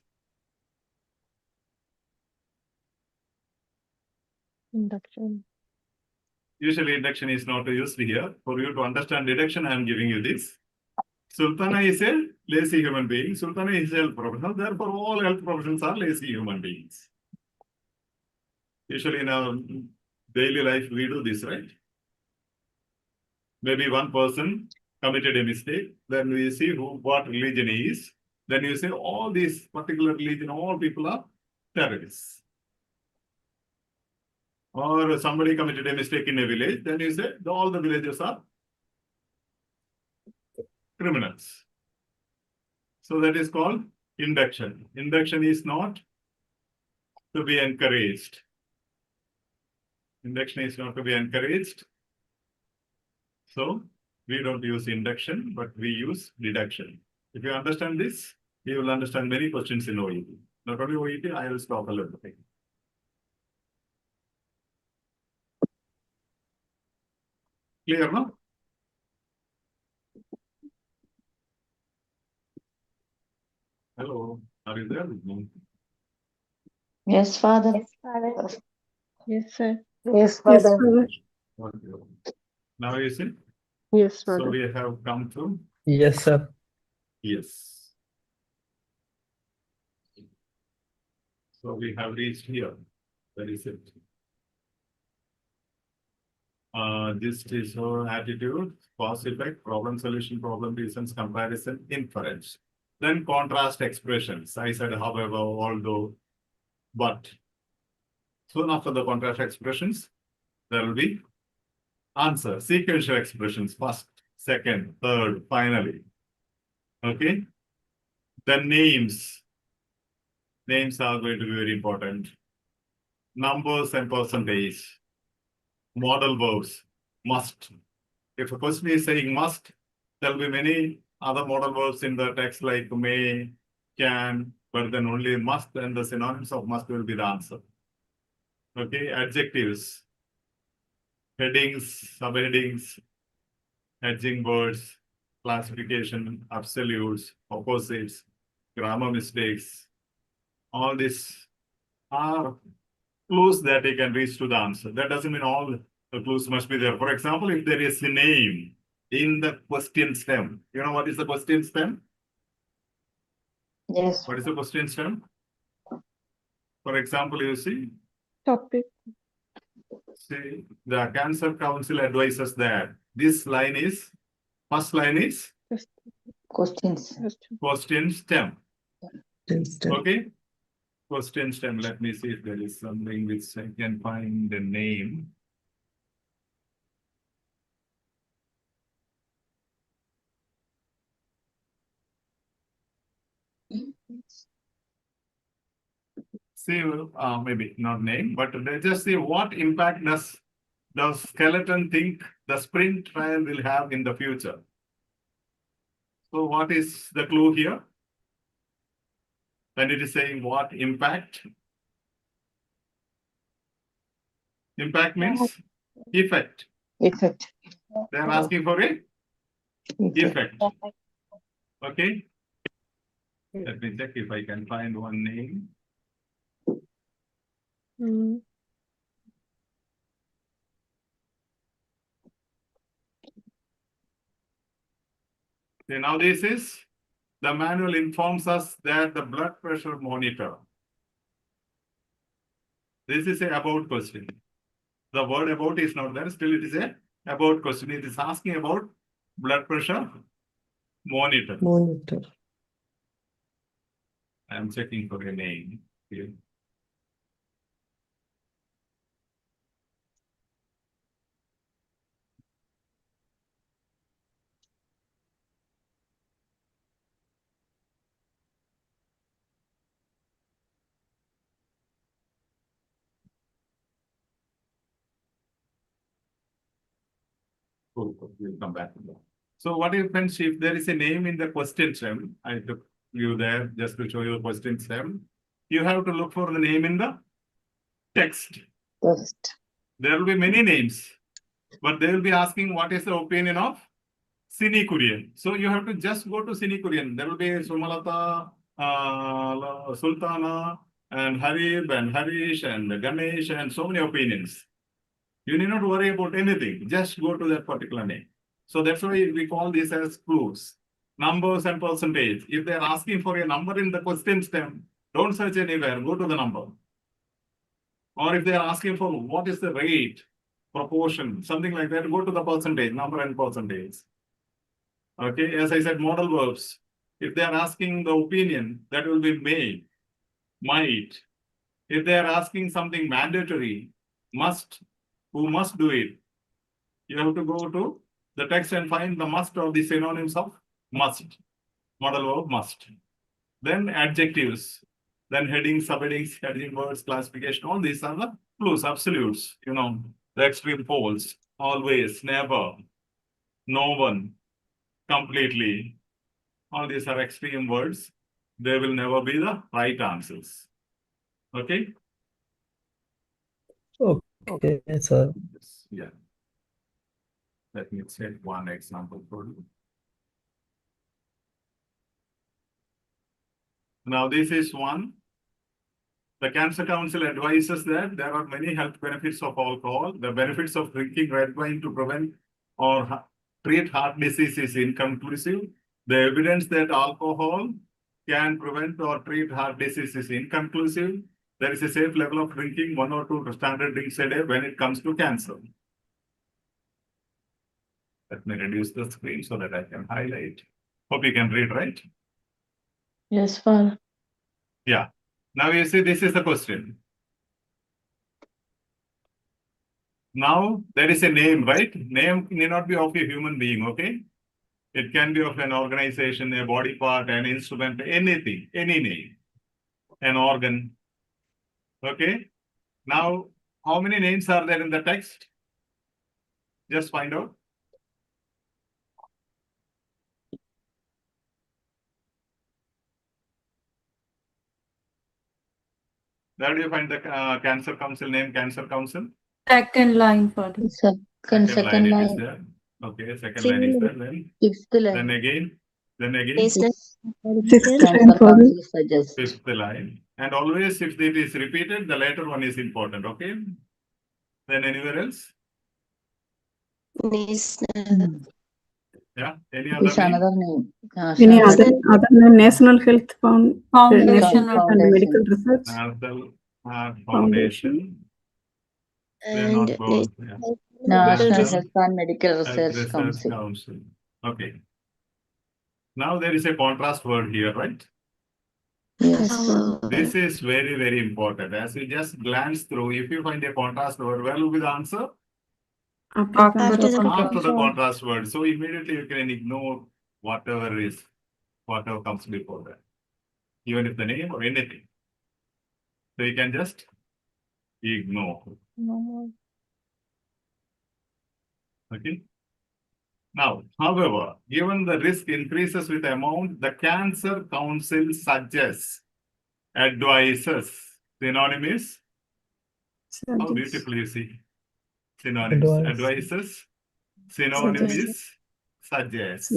Induction. Usually induction is not used here. For you to understand deduction, I am giving you this. Sultana is a lazy human being. Sultana is a health professional. Therefore, all health professionals are lazy human beings. Usually in our daily life, we do this, right? Maybe one person committed a mistake. Then we see what religion he is. Then you say all these particular religion, all people are terrorists. Or somebody committed a mistake in a village. Then you say all the villagers are criminals. So that is called Induction. Induction is not to be encouraged. Induction is not to be encouraged. So we don't use induction, but we use deduction. If you understand this, you will understand many questions in OET. Not only OET, I will stop a little bit. Clear, no? Hello, are you there with me? Yes, Father. Yes, sir. Yes, Yes, Father. Father. Okay. Now you see? Yes, So Father. we have come to Yes, sir. yes. So we have reached here. That is it. This is our attitude, cause effect, problem solution, problem reasons, comparison, inference. Then contrast expressions. I said, however, although, but. Soon after the contrast expressions, there will be answer, sequential expressions, first, second, third, finally. Okay. Then names. Names are going to be very important. Numbers and percentage. Modal verbs, must. If a question is saying must, there will be many other modal verbs in the text like may, can, but then only must and the synonyms of must will be the answer. Okay, adjectives, headings, subheadings, hedging words, classification, absolutes, opposites, grammar mistakes. All these are clues that you can reach to the answer. That doesn't mean all the clues must be there. For example, if there is a name in the question stem, you know what is the question stem? Yes. What is the question stem? For example, you see Topic. the Cancer Council advises that this line is, first line is Questions. question stem. Instant. Okay. Question stem. Let me see if there is something which I can find the name. See, maybe not name, but let's just see what impact does skeleton think the sprint trial will have in the future. So what is the clue here? When it is saying what impact? Impact means effect. Effect. They are asking for a effect. Okay. Let me check if I can find one name. Mm. Okay, now this is the manual informs us that the blood pressure monitor. This is a about question. The word about is not there, still it is a about question. It is asking about blood pressure monitor. Monitor. I am checking for a name here. Cool, we'll come back to that. So what happens if there is a name in the question stem? I took you there just to show you the question stem. You have to look for the name in the text. Text. There will be many names, but they will be asking what is the opinion of Sini Kurian. So you have to just go to Sini Kurian. There will be Sumalata, Sultana, and Harib, and Harish, and Ganesh, and so many opinions. You need not worry about anything. Just go to that particular name. So that's why we call this as clues. Numbers and percentage. If they're asking for a number in the question stem, don't search anywhere. Go to the number. Or if they're asking for what is the rate, proportion, something like that, go to the percentage, number and percentage. Okay, as I said, modal verbs. If they are asking the opinion, that will be may, might. If they are asking something mandatory, must, who must do it, you have to go to the text and find the must or the synonyms of must. Modal verb must. then adjectives, then headings, subheadings, heading words, classification, all these are the clues, absolutes, the extreme poles, always, never, no one, completely. All these are extreme words. They will never be the right answers. Okay? Okay, sir. Yes, yeah. Let me take one example for you. Now, this is one. The Cancer Council advises that there are many health benefits of alcohol. The benefits of drinking red wine to prevent or treat heart disease is inconclusive. The evidence that alcohol can prevent or treat heart disease is inconclusive. There is a safe level of drinking 1 or 2 standard drinks a day when it comes to cancer. Let me reduce the screen so that I can highlight. Hope you can read, right? Yes, Father. Yeah. Now you see, this is the question. Now there is a name, right? Name need not be of a human being, okay? It can be of an organization, a body part, an instrument, anything, any name, an organ. Okay. Now, how many names are there in the text? Just find out. Where do you find the Cancer Council name, Cancer Council? Second line, Father. Second line it is Line. there. Okay, second line is there. Then Fifth then line. again. Sixth Cancer line, Father. Council suggests. Fifth line. And always if it is repeated, the later one is important. Okay. Then anywhere else? Yeah. Any other Is name? another name. Any other than National Health Foundation. National Health and Medical Foundation. Research National Foundation. Foundation. They're not both. Yeah. National Health and Medical Research Research Council. Council. Okay. Now there is a contrast word here, right? Yes. This is very, very important. As you just glance through, if you find a contrast word, where will be the answer? After the After the contrast word. So immediately you can ignore whatever comes before that. Even if the name or anything. So you can just ignore. Okay. Now, however, given the risk increases with amount, the Cancer Council suggests, advises, synonym is, how beautifully you see, synonyms, advises, synonym is, suggests,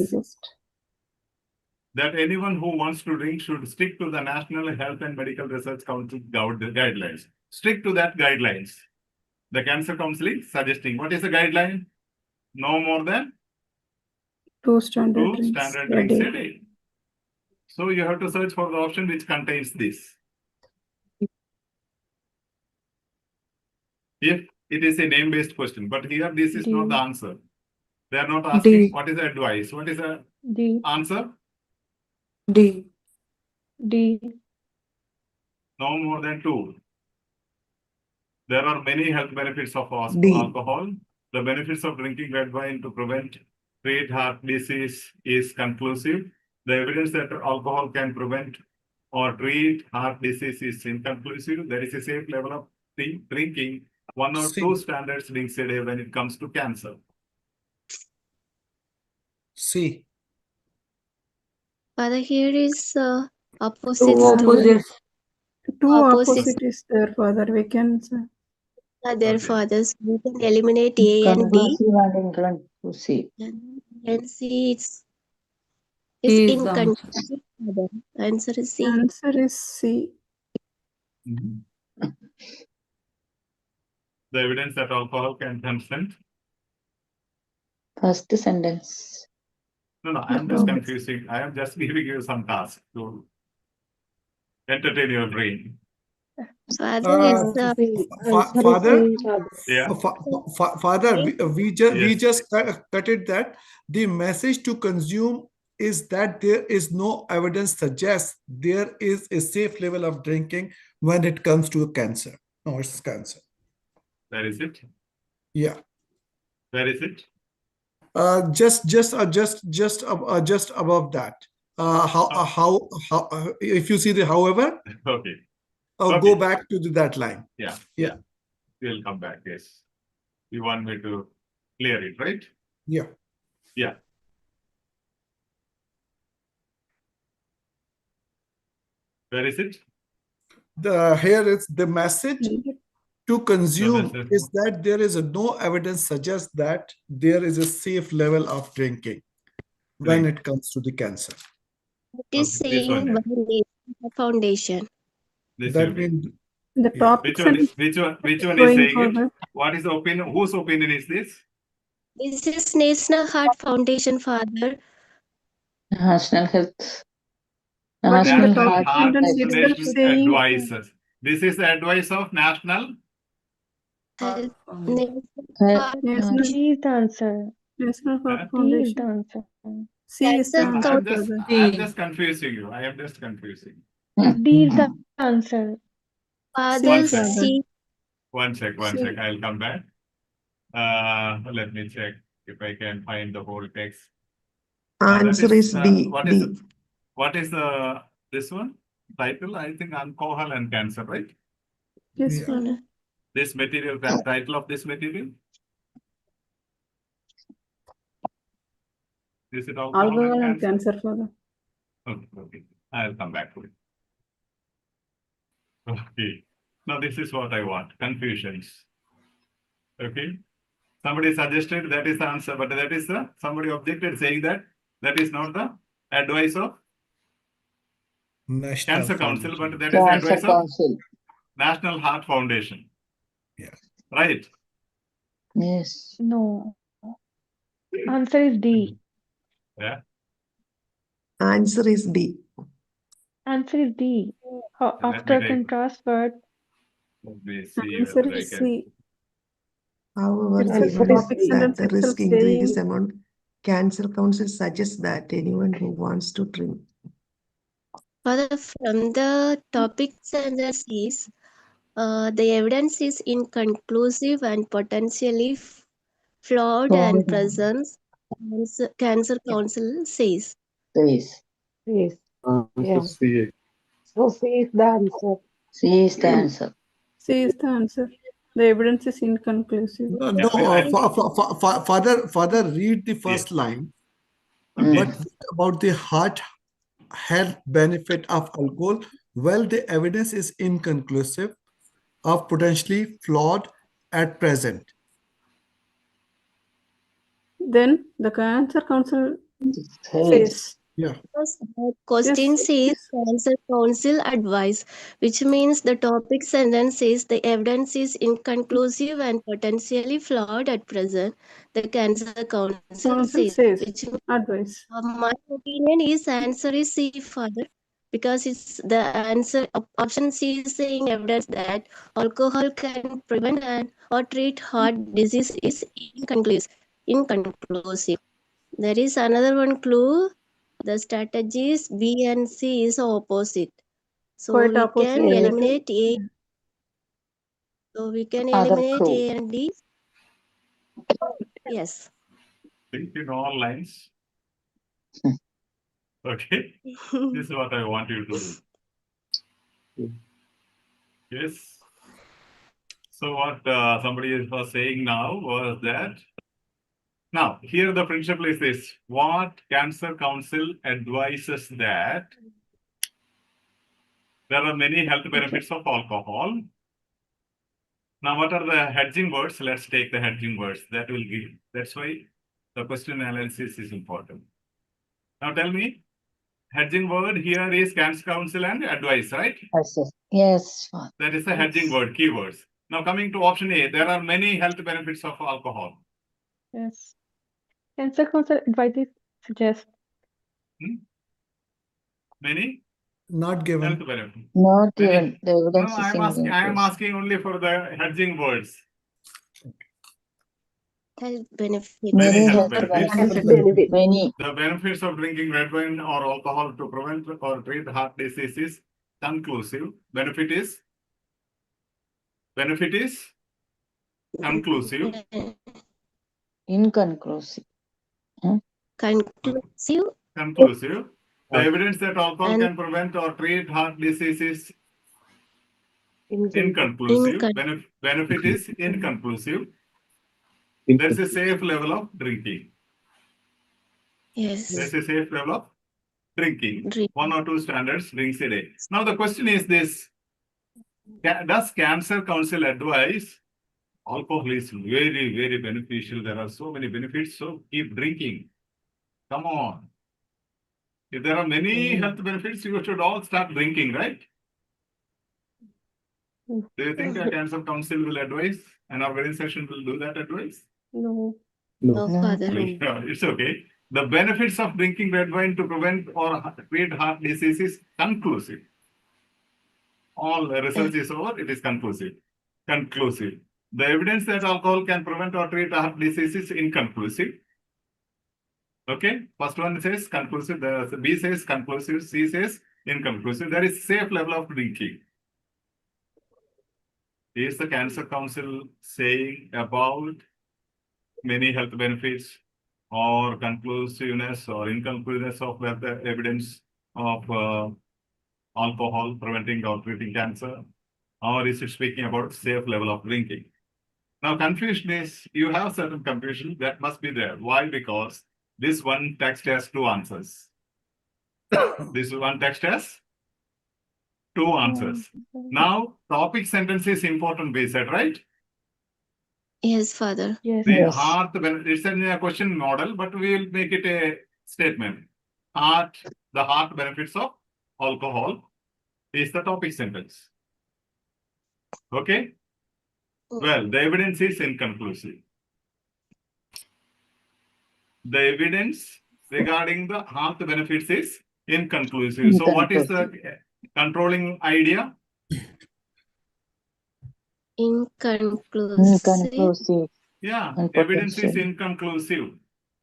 that anyone who wants to drink should stick to the National Health and Medical Research Council guidelines. Stick to that guidelines. The Cancer Council is suggesting, what is the guideline? No more than 2 standard 2 standard drinks a day. So you have to search for the option which contains this. If it is a name-based question, but here this is not the answer. They are not asking what is the advice. What is the answer? D. No more than 2. There are many health benefits of alcohol. The benefits of drinking red wine to treat heart disease is conclusive. The evidence that alcohol can prevent or treat heart disease is inconclusive. There is a safe level of drinking 1 or 2 standard drinks a day when it comes to cancer. C. Father, here is opposites. Two opposite is there, Father. We can Are there, fathers? We can eliminate A and D. To C. And C is Is inconclusive. Father. Answer is C. answer is C. The evidence that alcohol can consent. First sentence. No, I am just confusing. I am just giving you some task to entertain your brain. Father, Yeah. Father, we just cutted that. The message to consume is that there is no evidence suggests there is a safe level of drinking when it comes to cancer. No, it's cancer. Where is it? Yeah. Where is it? Just above that. If you see the however, Okay. go Okay. back to that line. Yeah. Yeah. We'll come back. Yes. You want me to clear it, right? Yeah. Yeah. Where is it? Here is the message to consume message. is that there is no evidence suggests that there is a safe level of drinking when Drink. it comes to the cancer. It is Okay, this one, saying yeah. by National Foundation. This That will be. means The Yeah. topics Which one and is which one is going saying it? forward. What is the opinion? Whose opinion is this? This is National Heart Foundation, Father. National Health. But in the National National topic Heart Heart sentence itself Foundation saying advises. This is the advice of National. Health. Foundation. National Health. Heart National, D is the answer. National Heart Huh? D is the Foundation. answer. C is the Cancer answer, I'm Father. just confusing you. I am just confusing. D is the answer. Father One C, sec. Father. C. One sec. C. I'll come back. Let me check if I can find the whole text. Answer is D. What is this one? Title? I think alcohol and cancer, right? Yes, Yeah. Father. This material, title of this material? Is it alcohol Alcohol and and cancer? cancer, Father. Okay. I'll come back to it. Okay. Now this is what I want. Confusions. Okay. Somebody suggested that is the answer, but that is the somebody objected saying that is not the advice of National Cancer Council, Foundation. but that is the Cancer advice of Council. National Heart Foundation. Yeah. Right. Yes. No. Answer is D. Yeah. Answer is D. Answer is D. Let me After type. contrast word. Let me see Answer whether I is can. C. However, Itself, given the topic that sentence the itself risk increases saying amount, Cancer Council suggests that anyone who wants to drink. Father, from the topic sentence is the evidence is inconclusive and potentially flawed and present. Cancer Council says. Yes. Yes. Answer C. So C is the answer. C is the answer. C is the answer. The evidence is inconclusive. No, father, read the first line. But what about the heart health benefit of alcohol? Well, the evidence is inconclusive of potentially flawed at present. Then the Cancer Council Says. says. Yeah. Because the question Yes, says yes. Cancer Council advice, which means the topic sentence says the evidence is inconclusive and potentially flawed at present. The Cancer Council Council says, says which means, advice. my opinion is answer is C, Father, because it's the answer. Option C is saying evidence that alcohol can prevent and or treat heart disease is inconclusive. There is another one clue. The strategies B and C is opposite. So Quite we opposite. can Yes. eliminate A. So we can Other eliminate clue. A and D. Yes. Think in all lines. Okay. This is what I want you to do. Yes. So what somebody was saying now was that. Now, here the principle is this. What Cancer Council advises that there are many health benefits of alcohol. Now, what are the hedging words? Let's take the hedging words. That will give. That's why the question analysis is important. Now, tell me, hedging word here is Cancer Council and advice, right? Yes. That is the hedging word, keywords. Now, coming to option A, there are many health benefits of alcohol. Yes. Cancer Council advices suggest. Many? Not given. Health benefits. Not Many. even the evidence No, is inconclusive. I am asking only for the hedging words. Health benefits. Many Many health health benefits. benefits. Many. The benefits of drinking red wine or alcohol to prevent or treat heart disease is conclusive. Benefit is conclusive. Inconclusive. Conclusive. Conclusive. The evidence that alcohol And- can prevent or treat heart disease is Inconclusive. inconclusive. Benefit is inconclusive. There's a safe level of drinking. Yes. There's a safe level of drinking. Drink. 1 or 2 standards drinks a day. Now the question is this: does Cancer Council advise alcohol is very, very beneficial? There are so many benefits, so keep drinking. Come on. If there are many health benefits, you should all start drinking, right? Do you think a Cancer Council will advise? An organization will do that advice? No. No, Father. Yeah, it's okay. The benefits of drinking red wine to prevent or treat heart disease is conclusive. All the research is over, it is conclusive. Conclusive. The evidence that alcohol can prevent or treat heart disease is inconclusive. Okay, first one says conclusive, the B says conclusive, C says inconclusive. There is safe level of drinking. Is the Cancer Council saying about many health benefits or conclusiveness or inconclusiveness of the evidence of alcohol preventing or treating cancer? Or is it speaking about safe level of drinking? Now, confusion is, you have certain confusion that must be there. Why? Because this one text has 2 answers. This one text has 2 answers. Now, topic sentence is important, we said, right? Yes, Father. Yes. The heart, it's a question model, but we will make it a statement. The heart benefits of alcohol is the topic sentence. Okay? Well, the evidence is inconclusive. The evidence regarding the health benefits is inconclusive. So what is the controlling idea? Inconclusive. Yeah, evidence is inconclusive.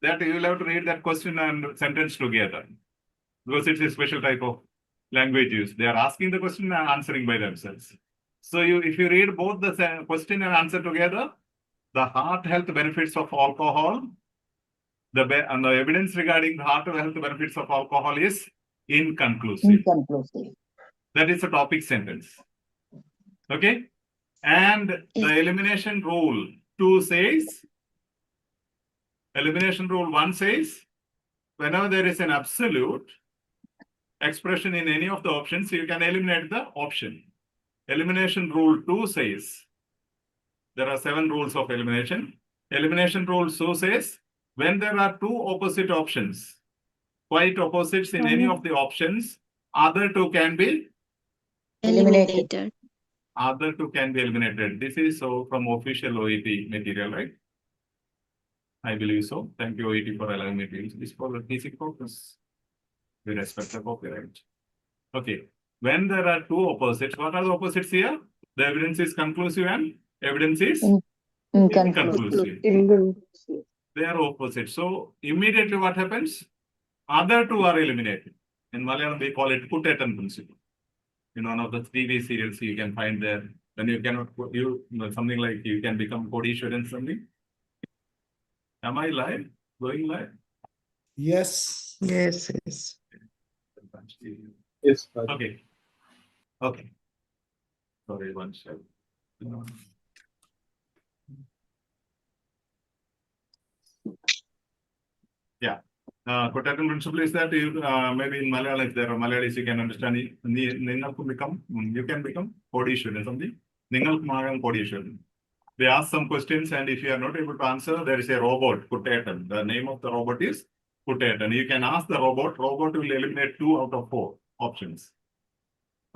That you will have to read that question and sentence together. Because it's a special type of language use. They are asking the question and answering by themselves. So if you read both the question and answer together, the heart health benefits of alcohol, the evidence regarding the heart health benefits of alcohol is inconclusive. That is a topic sentence. Okay? And the elimination rule 2 says, elimination rule 1 says, whenever there is an absolute expression in any of the options, you can eliminate the option. Elimination rule 2 says, there are 7 rules of elimination. Elimination rule 2 says, when there are 2 opposite options, quite opposites in any of the options, other 2 can be Eliminated. Other 2 can be eliminated. This is so from official OET material, right? I believe so. Thank you, OET, for allowing me to use this for the basic purpose. We respect the copyright. Okay. When there are 2 opposites, what are the opposites here? The evidence is conclusive and evidence is inconclusive. They are opposite. So immediately what happens? Other 2 are eliminated. In Malayalam, we call it Kutetan principle. In one of the TV serials, you can find there. Then you cannot, something like you can become Kodishwaran something. Am I live? Going live? Yes. Yes, yes. Yes. Okay. Okay. Sorry, one second. Yeah. Kotakan principle is that you, maybe in Malayalam, if there are Malayalis, you can understand it. You can become Kodishwaran something. Kodishwaran. They ask some questions, and if you are not able to answer, there is a robot, Kutetan. The name of the robot is Kutetan. You can ask the robot will eliminate 2 out of 4 options.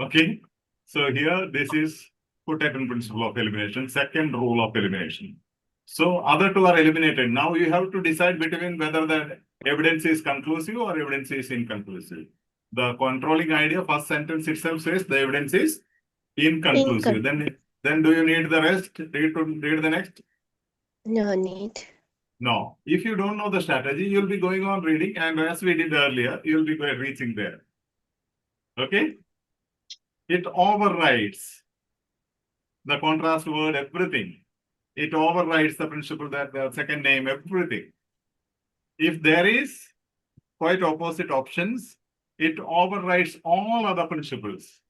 Okay. So here, this is Kutetan principle of elimination, second rule of elimination. So other 2 are eliminated. Now you have to decide between whether the evidence is conclusive or evidence is inconclusive. The controlling idea, first sentence itself says the evidence is inconclusive. Then do you need the rest? Read the next? No need. No. If you don't know the strategy, you'll be going on reading, and as we did earlier, you'll be reaching there. Okay? It overrides the contrast word, everything. It overrides the principle that the second name, everything. If there is quite opposite options, it overrides all other principles.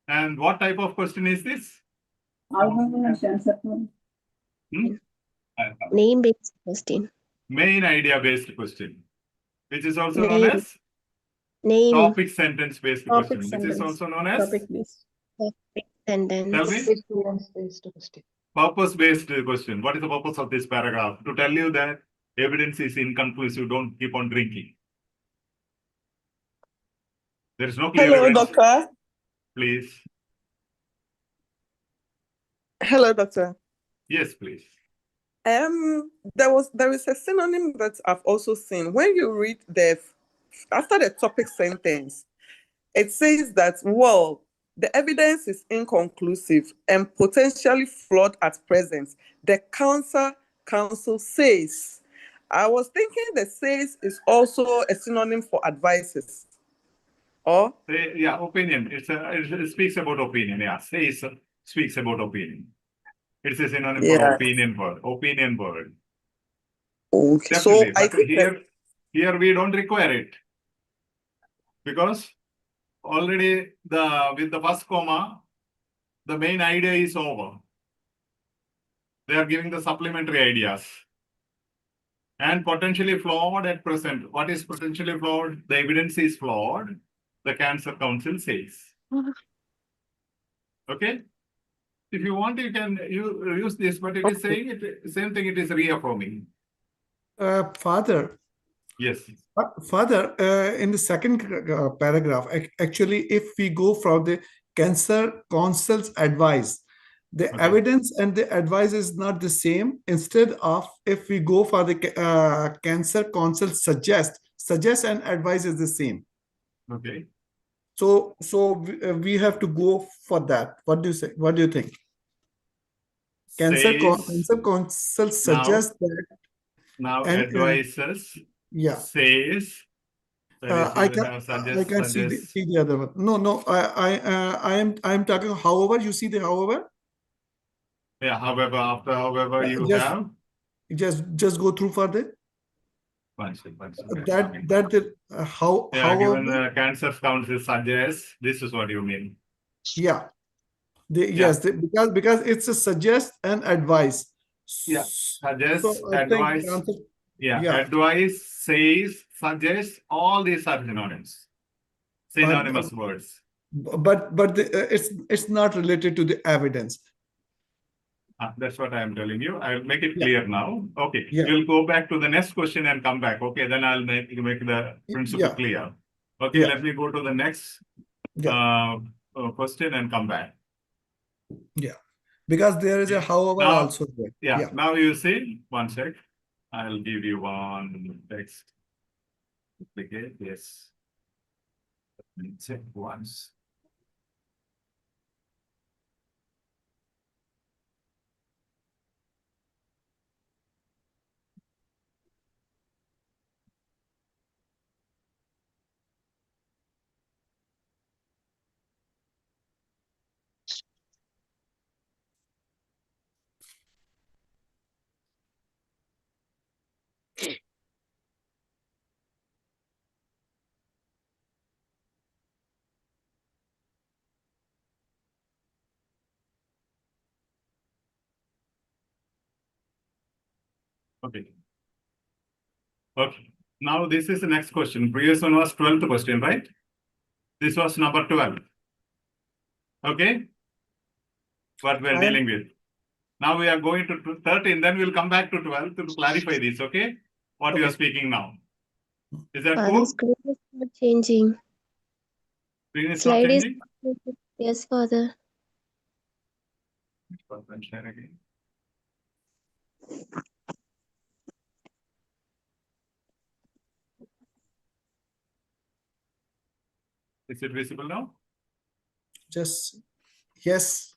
And what type of question is this? Name-based question. Main idea-based question, which is also known Name. as Name. topic sentence-based Topic question, which is sentence. also known as Topic based. Topic tell sentence. me, Experience-based question. purpose-based question. What is the purpose of this paragraph? To tell you that evidence is inconclusive, don't keep on drinking. There is no clear Hello, evidence. doctor. Please. Hello, doctor. Yes, please. There is a synonym that I've also seen. When you read after the topic sentence, it says that, well, the evidence is inconclusive and potentially flawed at present. The counsel says. I was thinking the says is also a synonym for advices. Or? Yeah, opinion. It speaks about opinion. Yeah, says speaks about opinion. It's a synonym for opinion word. Opinion word. Okay. Definitely. So I think here we don't require it because already with the first comma, the main idea is over. They are giving the supplementary ideas. And potentially flawed at present. What is potentially flawed? The evidence is flawed. The Cancer Council says. Okay. If you want, you can use this, but it is saying it same thing. It is reaffirming. Father. Yes. Father, in the second paragraph, actually, if we go from the Cancer Council's advice, the evidence and the advice is not the same. Instead of, if we go for the Cancer Council suggest and advice is the same. Okay. So we have to go for that. What do you say? What do you think? Cancer Council suggests that. Now advises. Yeah. Says. I can't see the other one. No. I am talking. However, you see the however. Yeah. However, you have. Just go through further. One second. However, given the Cancer Council suggests, this is what you mean. Yeah. Yes, because it's a suggest and advice. Yeah. Suggest, so advice. Advice, says, suggest, all these are synonymous words. But it's not related to the evidence. That's what I am telling you. I'll make it clear now. Okay. We'll go back to the next question and come back. Okay. Then I'll make the principle clear. Okay. Let me go to the next question and come back. Yeah. Because there is a however now, also there. Yeah. Now you see, one sec. I'll give you one text. Duplicate. Yes. Let me check once. Okay. Okay. Now this is the next question. Previous one was 12th question, right? This was number 12. Okay. What we're dealing with. Now we are going to 13. Then we'll come back to 12 to clarify this. Okay. What you are speaking now. Is that cool? Screen is not changing. Screen is Slide not changing? Yes, Father. Share again. Is it visible now? Just yes.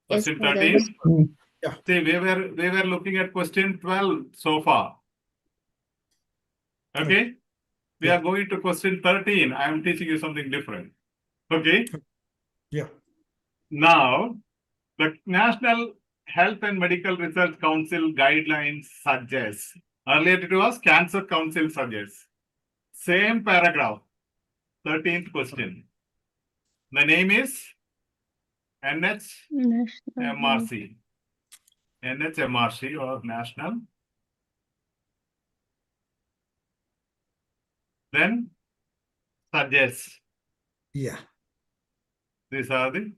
Question Yes, 13. Yeah. See, we were looking at question 12 so far. Okay. We are going to question 13. I am teaching you something different. Okay. Yeah. Now, the National Health and Medical Research Council guidelines suggest. Earlier it was Cancer Council suggests. Same paragraph, 13th question. The name is NHMRC. NHMRC or National. Then suggest. Yeah. These are the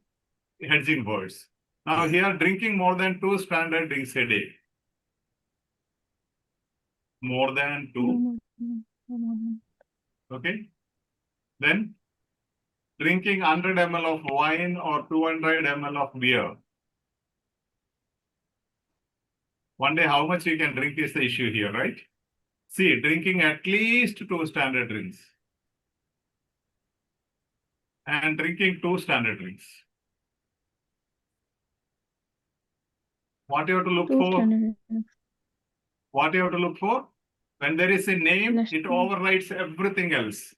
hedging words. Now here, drinking more than 2 standard drinks a day. More than 2. Okay. Then drinking 100 ml of wine or 200 ml of beer. One day, how much you can drink is the issue here, right? See, drinking at least 2 standard drinks. And drinking 2 standard drinks. What you have to look for? What you have to look for? When there is a name, it overrides everything else.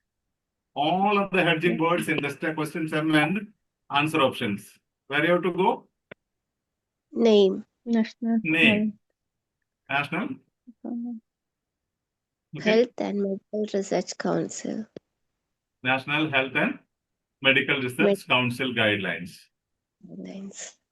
All of the hedging words in the question 7 and answer options. Where you have to go? Name. Name. National. Okay. Health and Medical Research Council. National Health and Medical Research Council guidelines.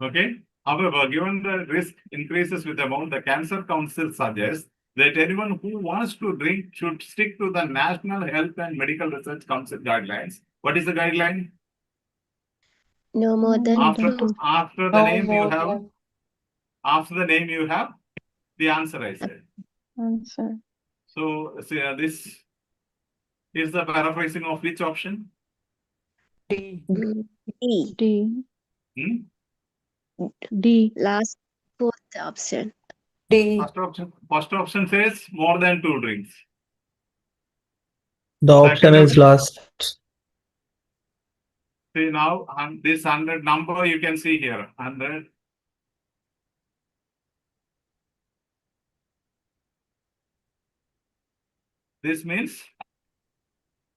Okay. However, given the risk increases with the amount, the Cancer Council suggests that anyone who wants to drink should stick to the National Health and Medical Research Council guidelines. What is the guideline? No more than After the name you more have. than- After the name you have the answer, I said. Answer. So this is the paraphrasing of which option? D. D. D. Hmm? D. Last fourth option. D. First option says more than 2 drinks. The option is last. See now, this 100 number you can see here, 100. This means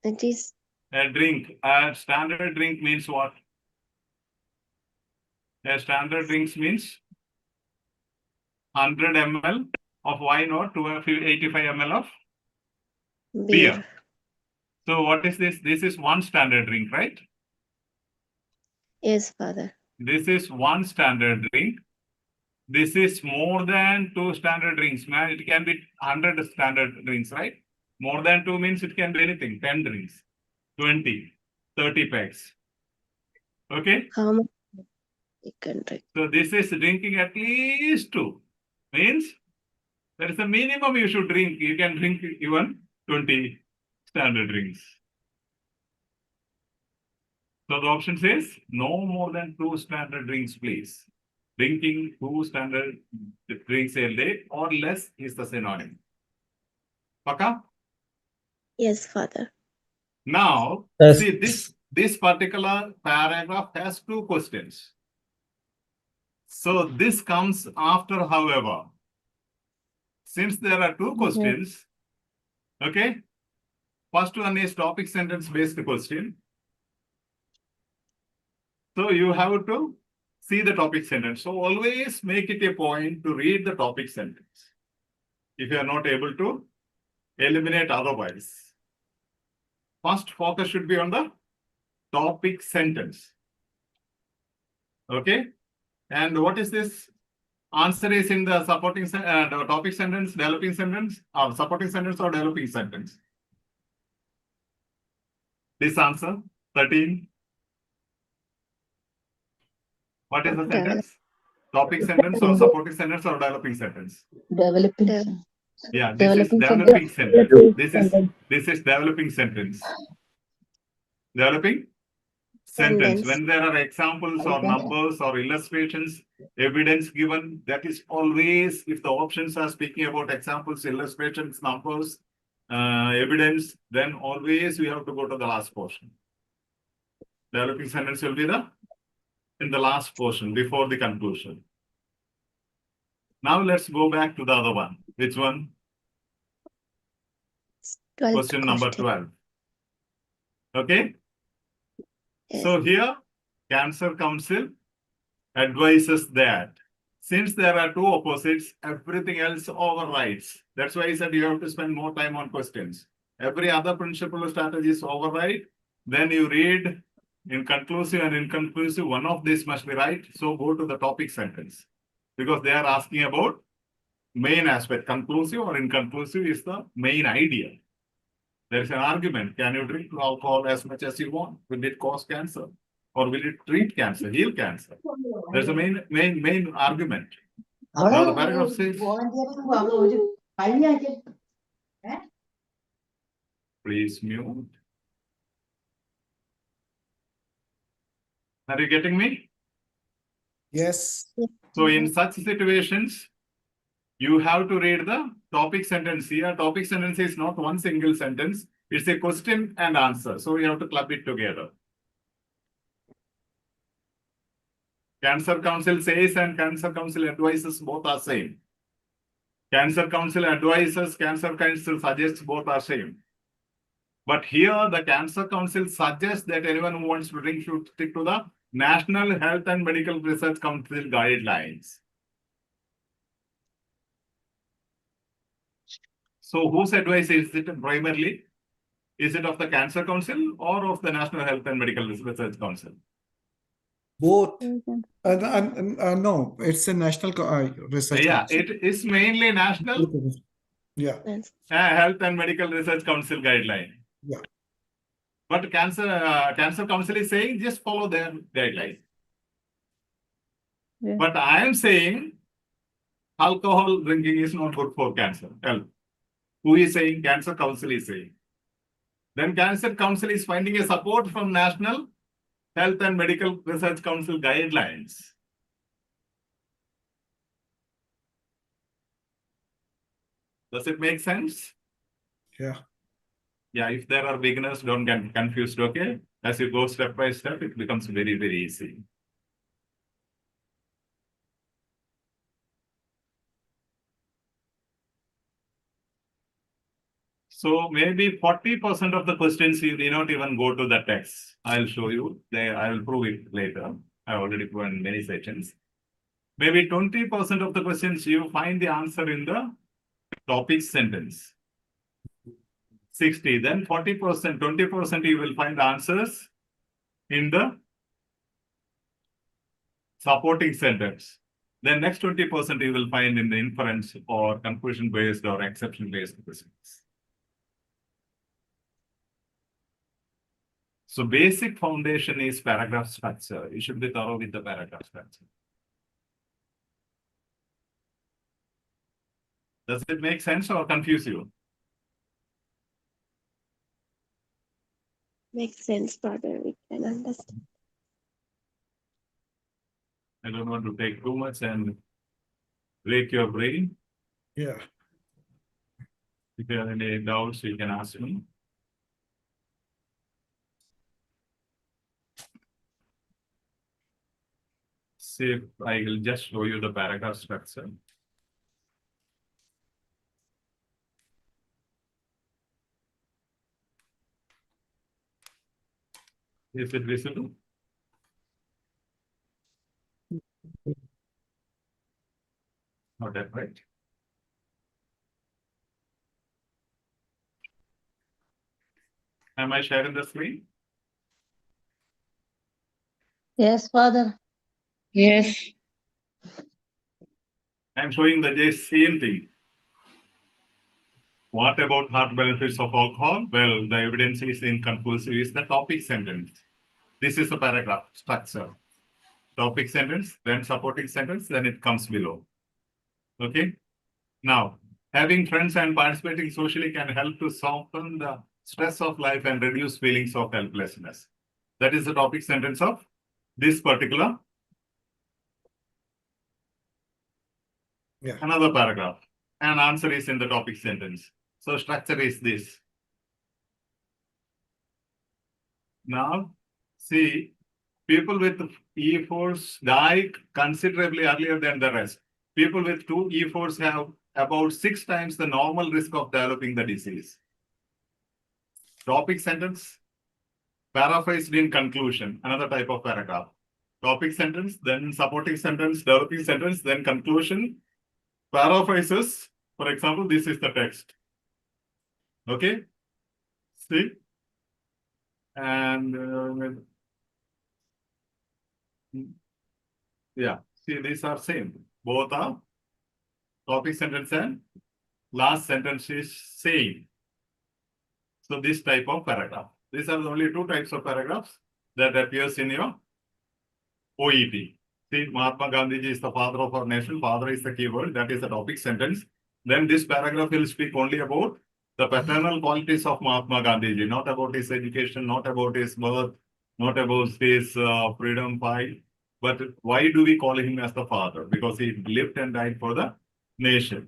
It is a drink. A standard drink means what? A standard drinks means 100 ml of wine or 85 ml of beer. So what is this? This is 1 standard drink, right? Yes, Father. This is 1 standard drink. This is more than 2 standard drinks. Man, it can be 100 standard drinks, right? More than 2 means it can be anything. 10 drinks, 20, 30 packs. Okay? How much you can drink? So this is drinking at least 2. Means there is a minimum you should drink. You can drink even 20 standard drinks. So the option says no more than 2 standard drinks, please. Drinking 2 standard drinks a day or less is the synonym. Paka? Yes, Father. Now, Yes. see this particular paragraph has 2 questions. So this comes after, however. Since there are 2 questions, okay? First one is topic sentence based question. So you have to see the topic sentence. So always make it a point to read the topic sentence. If you are not able to eliminate otherwise. First focus should be on the topic sentence. Okay. And what is this? Answer is in the supporting the topic sentence, developing sentence, or supporting sentence or developing sentence. This answer, 13. What is the sentence? Topic sentence or supporting sentence or developing sentence? Developing. Yeah, this is Developing developing sentence. sentence. This is developing sentence. Developing sentence. When there are examples or numbers or illustrations, evidence given, that is always, if the options are speaking about examples, illustrations, numbers, evidence, then always we have to go to the last portion. Developing sentence will be in the last portion before the conclusion. Now let's go back to the other one. Which one? Question number 12. Okay. Yes. So here, Cancer Council advises that since there are 2 opposites, everything else overrides. That's why I said you have to spend more time on questions. every other principle strategy is override. Then you read in conclusive and inconclusive, one of these must be right. So go to the topic sentence because they are asking about main aspect. Conclusive or inconclusive is the main idea. There is an argument. Can you drink alcohol as much as you want? Will it cause cancer? Or will it treat cancer, heal cancer? There's a main argument. Now the paragraph says, please mute. Are you getting me? Yes. So in such situations, you have to read the topic sentence here. Topic sentence is not one single sentence. It's a question and answer. So you have to club it together. Cancer Council says and Cancer Council advises both are same. Cancer Council advises, Cancer Council suggests both are same. But here the Cancer Council suggests that anyone who wants to drink should stick to the National Health and Medical Research Council guidelines. So whose advice is it primarily? Is it of the Cancer Council or of the National Health and Medical Research Council? Both. No, it's a national research. Yeah, council. it is mainly National Yeah. Health and Medical Research Council guideline. Yeah. But Cancer Council is saying just follow their guideline. Yeah. But I am saying alcohol drinking is not good for cancer health. Who is saying? Cancer Council is saying. Then Cancer Council is finding a support from National Health and Medical Research Council guidelines. Does it make sense? Yeah. Yeah, if there are beginners, don't get confused, okay? As you go step by step, it becomes very, very easy. So maybe 40% of the questions you need not even go to the text. I'll show you. I will prove it later. I already proven in many sections. Maybe 20% of the questions you find the answer in the topic sentence. 60, then 40%, 20% you will find answers in the supporting sentence. Then next 20% you will find in the inference or conclusion-based or exception-based questions. So basic foundation is paragraph structure. You should be thorough with the paragraph structure. Does it make sense or confuse you? Makes sense, brother. We can understand. I don't want to take too much and break your brain. Yeah. If you have any doubts, you can ask me. See if I will just show you the paragraph structure. Is it visible? Not that right. Am I sharing the screen? Yes, Father. Yes. I'm showing the same thing. What about health benefits of alcohol? Well, the evidence is inconclusive is the topic sentence. This is the paragraph structure. Topic sentence, then supporting sentence, then it comes below. Okay. Now, having friends and participating socially can help to soften the stress of life and reduce feelings of helplessness. That is the topic sentence of this particular. Yeah. Another paragraph. And answer is in the topic sentence. So structure is this. Now, see, people with E4s die considerably earlier than the rest. People with 2 E4s have about 6 times the normal risk of developing the disease. Topic sentence, paraphrased in conclusion, another type of paragraph. Topic sentence, then supporting sentence, developing sentence, then conclusion, paraphrases. For example, this is the text. Okay. See? And yeah, see, these are same. Both are topic sentence and last sentence is same. So this type of paragraph. These are the only two types of paragraphs that appears in your OET. See, Mahatma Gandhi is the father of our nation. Father is the keyword. That is the topic sentence. Then this paragraph will speak only about the paternal qualities of Mahatma Gandhi, not about his education, not about his birth, not about his freedom fight. But why do we call him as the father? Because he lived and died for the nation.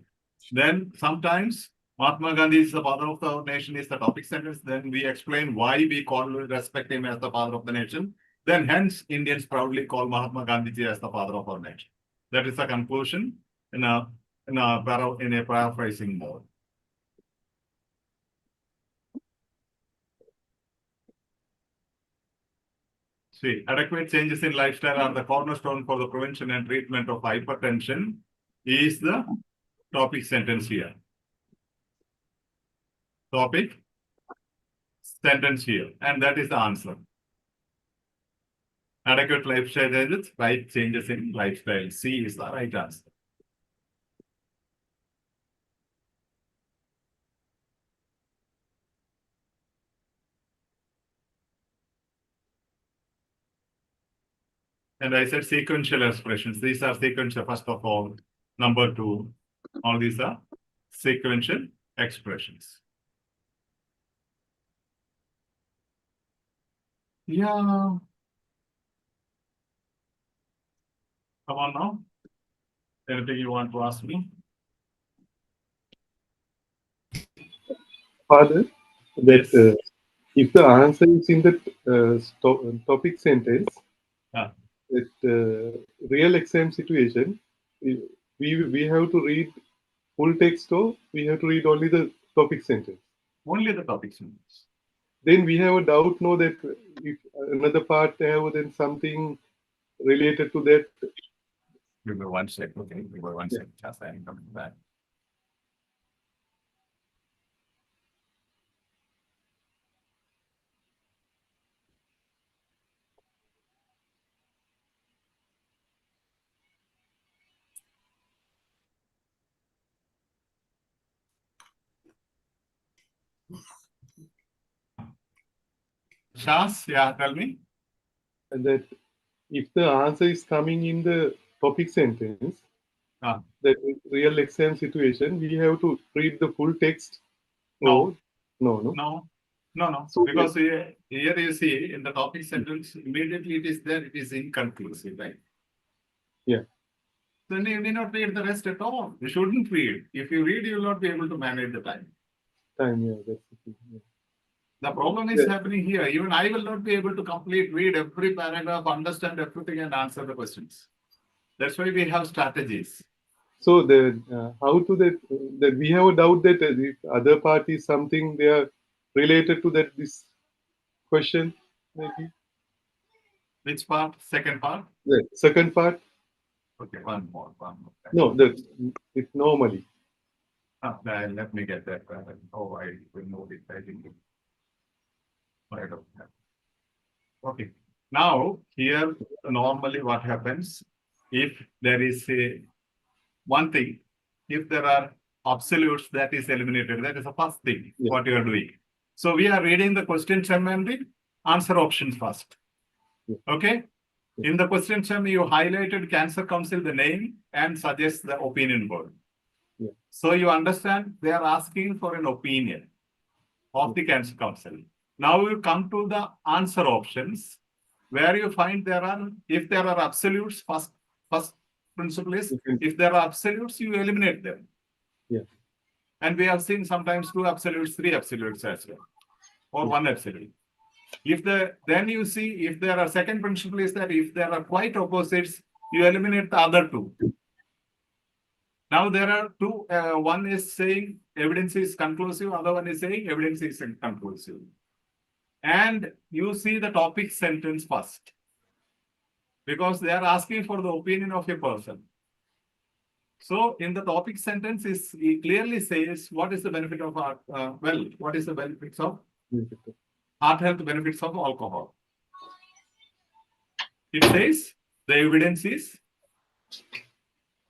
Then sometimes Mahatma Gandhi is the father of the nation is the topic sentence. Then we explain why we respect him as the father of the nation. Then hence Indians proudly call Mahatma Gandhi as the father of our nation. That is the conclusion in a paraphrasing mode. See, adequate changes in lifestyle are the cornerstone for the prevention and treatment of hypertension is the topic sentence here. Topic sentence here, and that is the answer. Adequate lifestyle changes, right changes in lifestyle. C is the right answer. And I said sequential expressions. These are sequential, first of all. Number two, all these are sequential expressions. Yeah. Come on now. Anything you want to ask me? Father, that Yes. if the answer is in the topic sentence, that real exam situation, we have to read full text or we have to read only the topic sentence? Only the topic sentence. Then we have a doubt, know that if another part have then something related to that. Give me 1 second, okay? Give me 1 second. Just I am coming back. Shas, yeah, tell me. And that if the answer is coming in the topic sentence, that real exam situation, we have to read the full text. No. No. So because here you see in the topic sentence, immediately it is there, it is inconclusive, right? Yeah. Then you need not read the rest at all. You shouldn't read. If you read, you will not be able to manage the time. Yeah, that's the thing. Yeah. The problem is happening here. Even I will not be able to read every paragraph, understand everything, and answer the questions. That's why we have strategies. So how to that we have a doubt that if other part is something they are related to that this question maybe. Which part? Second part? The second part. Okay, one more. No, it normally. Let me get that. Oh, I will know it. I think. Okay. Now here normally what happens if there is one thing, if there are absolutes, that is eliminated. That is the first thing what you are doing. So we are reading the question sum and the answer options first. Okay. In the question sum, you highlighted Cancer Council, the name, and suggest the opinion word. So you understand they are asking for an opinion of the Cancer Council. Now you come to the answer options, where you find if there are absolutes, first principle is, if there are absolutes, you eliminate them. Yeah. And we have seen sometimes 2 absolutes, 3 absolutes as well, or 1 absolute. Then you see if there are second principle is that if there are quite opposites, you eliminate the other 2. Now there are 2. One is saying evidence is conclusive, other one is saying evidence is inconclusive. And you see the topic sentence first, because they are asking for the opinion of a person. So in the topic sentence, it clearly says what is the benefit of what is the benefits of Heart health benefits of alcohol. It says the evidence is,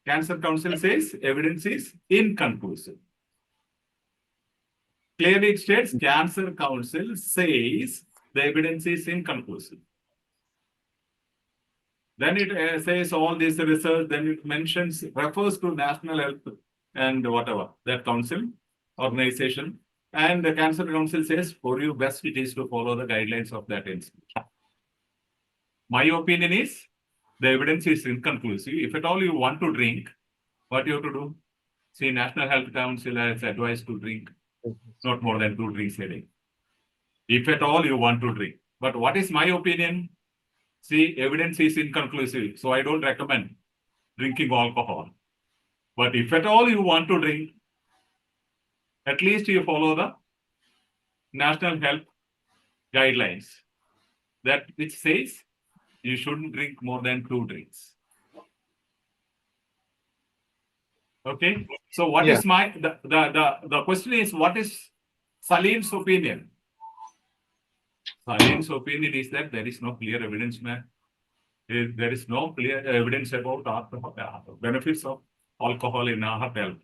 Cancer Council says evidence is inconclusive. Clearly it states Cancer Council says the evidence is inconclusive. Then it says all this research, then it mentions, refers to National Health and whatever, that council, organization. And the Cancer Council says, for you best it is to follow the guidelines of that institution. My opinion is, the evidence is inconclusive. If at all you want to drink, what you have to do? See, National Health Council has advised to drink not more than 2 drinks a day. If at all you want to drink. But what is my opinion? See, evidence is inconclusive, so I don't recommend drinking alcohol. But if at all you want to drink, at least you follow the National Health guidelines, that which says you shouldn't drink more than 2 drinks. Okay, so what is my the question is, what is Saleen's opinion? Saleen's opinion is that there is no clear evidence, man. There is no clear evidence about benefits of alcohol in heart health,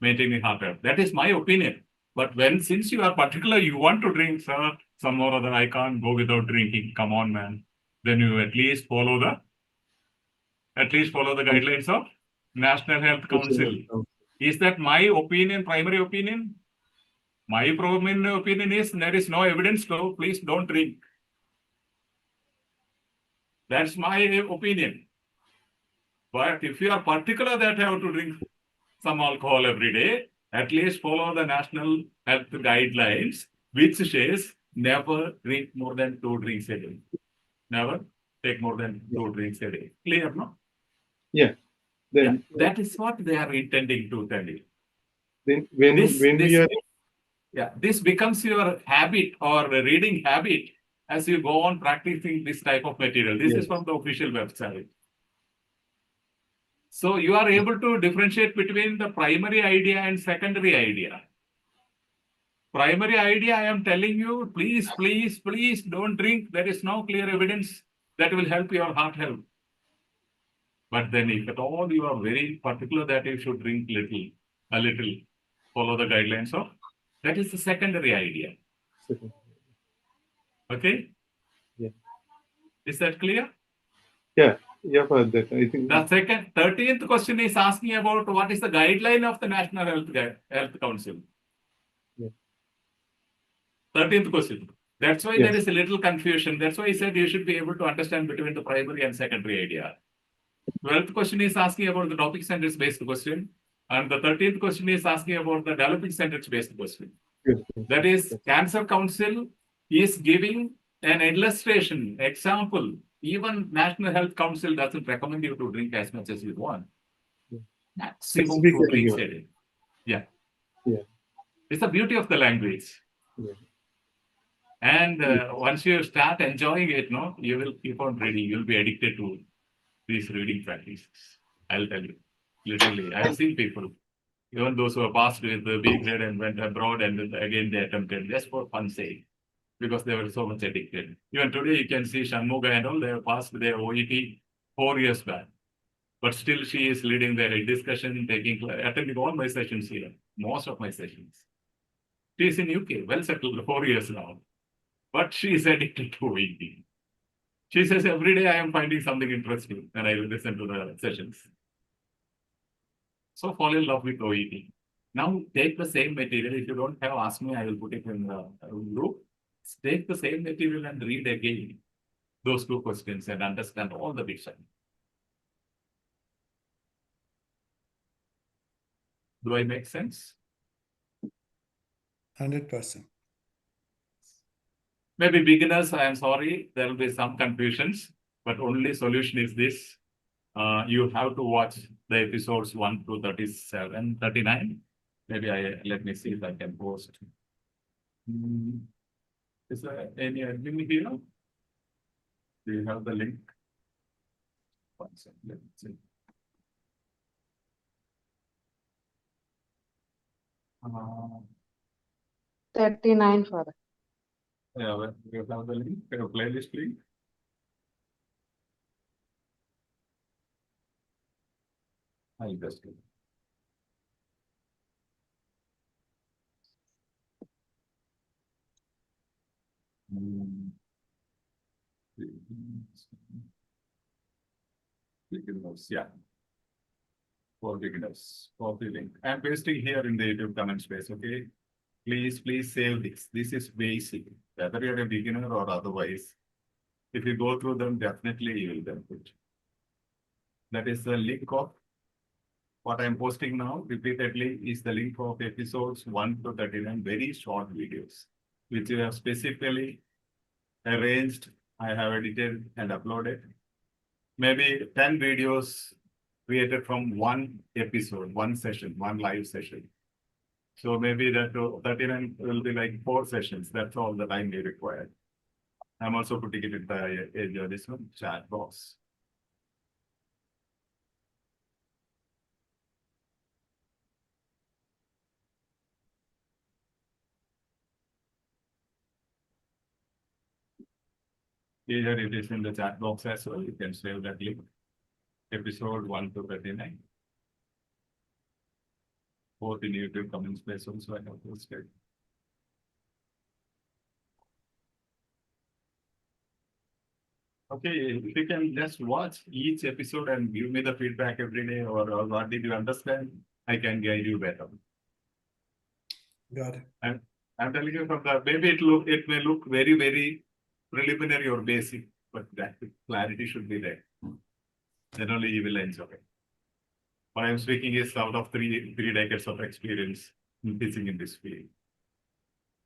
maintaining heart health. That is my opinion. But since you are particular, you want to drink, sir, some or other, I can't go without drinking. Come on, man. Then you at least follow the guidelines of National Health Council. Is that my opinion, primary opinion? My primary opinion is there is no evidence, so please don't drink. That's my opinion. But if you are particular that you have to drink some alcohol every day, at least follow the National Health guidelines, which says never drink more than 2 drinks a day. Never take more than 2 drinks a day. Clear, no? Yeah. Then that is what they are intending to tell you. Then this becomes your habit or reading habit as you go on practicing this type of material. This is from the official website. So you are able to differentiate between the primary idea and secondary idea. Primary idea, I am telling you, please, please, please don't drink. There is no clear evidence that will help your heart health. But then if at all you are very particular that you should drink a little, follow the guidelines of, that is the secondary idea. Okay? Yeah. Is that clear? Yeah, for that. I think the 13th question is asking about what is the guideline of the National Health Council. Yeah. 13th question. That's why there is a little confusion. That's why I said you should be able to understand between the primary and secondary idea. 12th question is asking about the topic sentence based question. And the 13th question is asking about the developing sentence based question. That is, Cancer Council is giving an illustration, example. Even National Health Council doesn't recommend you to drink as much as you want. Maximum 2 drinks a day. Yeah. It's the beauty of the language. Yeah. And once you start enjoying it, no, you will keep on reading. You'll be addicted to these reading practices. I'll tell you. Literally, I have seen people, even those who are passed with the B grade and went abroad and again they attempted just for fun's sake, because they were so much addicted. Even today, you can see Shanmuga and all, they have passed their OET 4 years back. But still, she is leading the discussion, attending all my sessions here, most of my sessions. She is in UK, well settled, 4 years now. But she is addicted to OET. She says, every day I am finding something interesting and I will listen to the sessions. So fall in love with OET. Now take the same material. If you don't have, ask me, I will put it in the group. Take the same material and read again those 2 questions and understand all the vision. Do I make sense? 100%. Maybe beginners, I am sorry, there will be some confusions, but only solution is this. You have to watch the episodes 1 through 37, 39. Maybe let me see if I can post. Is there any admin here? Do you have the link? One second, let me see. $39 for that. Yeah, you have the link, playlist link. I'll just do it. Beginners, yeah. For beginners, copy link. I'm pasting here in the YouTube comment space, okay? Please save this. This is basic, whether you're a beginner or otherwise. If you go through them, definitely you will benefit. That is the link of what I'm posting now repeatedly is the link of episodes 1 to 39, very short videos, which we have specifically arranged. I have edited and uploaded. Maybe 10 videos created from one episode, one session, one live session. So maybe that 39 will be like 4 sessions. That's all the time we require. I'm also putting it in the this one, chat box. Here it is in the chat box as well. You can save that link. Episode 1 to 39. Both in YouTube comment space also I have posted. Okay, if you can just watch each episode and give me the feedback every day or what did you understand, I can guide you better. Got it. And I'm telling you from the maybe it may look very preliminary or basic, but that clarity should be there. Then only you will enjoy it. What I'm speaking is out of three decades of experience in teaching in this field.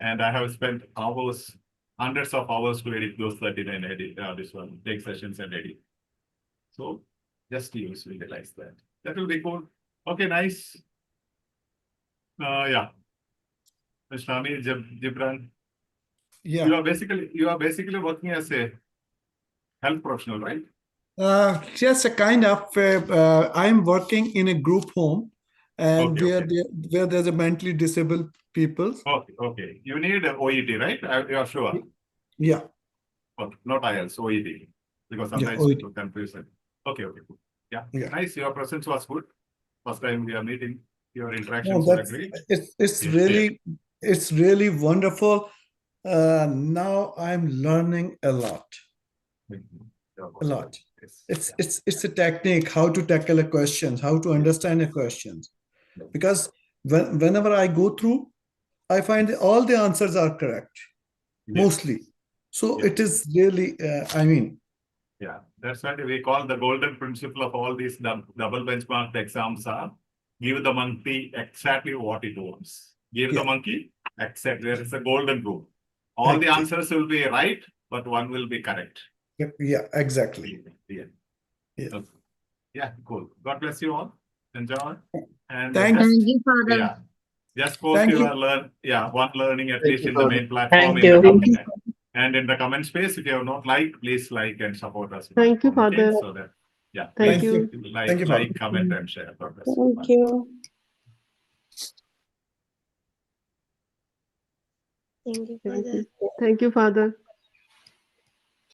And I have spent hours, hundreds of hours to edit those 39 this one, take sessions and edit. So just use, utilize that. That will be cool. Okay, nice. Yeah. Mr. Amir Gibran. Yeah. You are basically working as a health professional, right? Just a kind of. I'm working in a group home, and where there's a mentally disabled people. Okay. You need a OET, right? You are sure? Yeah. Okay. Not IELTS, OET, because sometimes people confuse it. Okay. Cool. Yeah. Nice. Your presence was good. First time we are meeting. Your interactions were great. It's really wonderful. Now I'm learning a lot. A lot. It's a technique, how to tackle a question, how to understand a question. Because whenever I go through, I find all the answers are correct, mostly. So it is really, Yeah, that's what we call the golden principle of all these double benchmarked exams are, give the monkey exactly what it wants. Give the monkey exactly, there is a golden rule. All the answers will be right, but one will be correct. Yeah, exactly. Yeah, cool. God bless you all. Enjoy. And Thank you, Father. Yeah, just post your one learning at least in the main platform. And in the comment space, if you have not liked, please like and support us. Thank you, Father. So that, Thank you. Like, comment, and share. God bless. Thank you. Thank you, Father. Thank you, Father.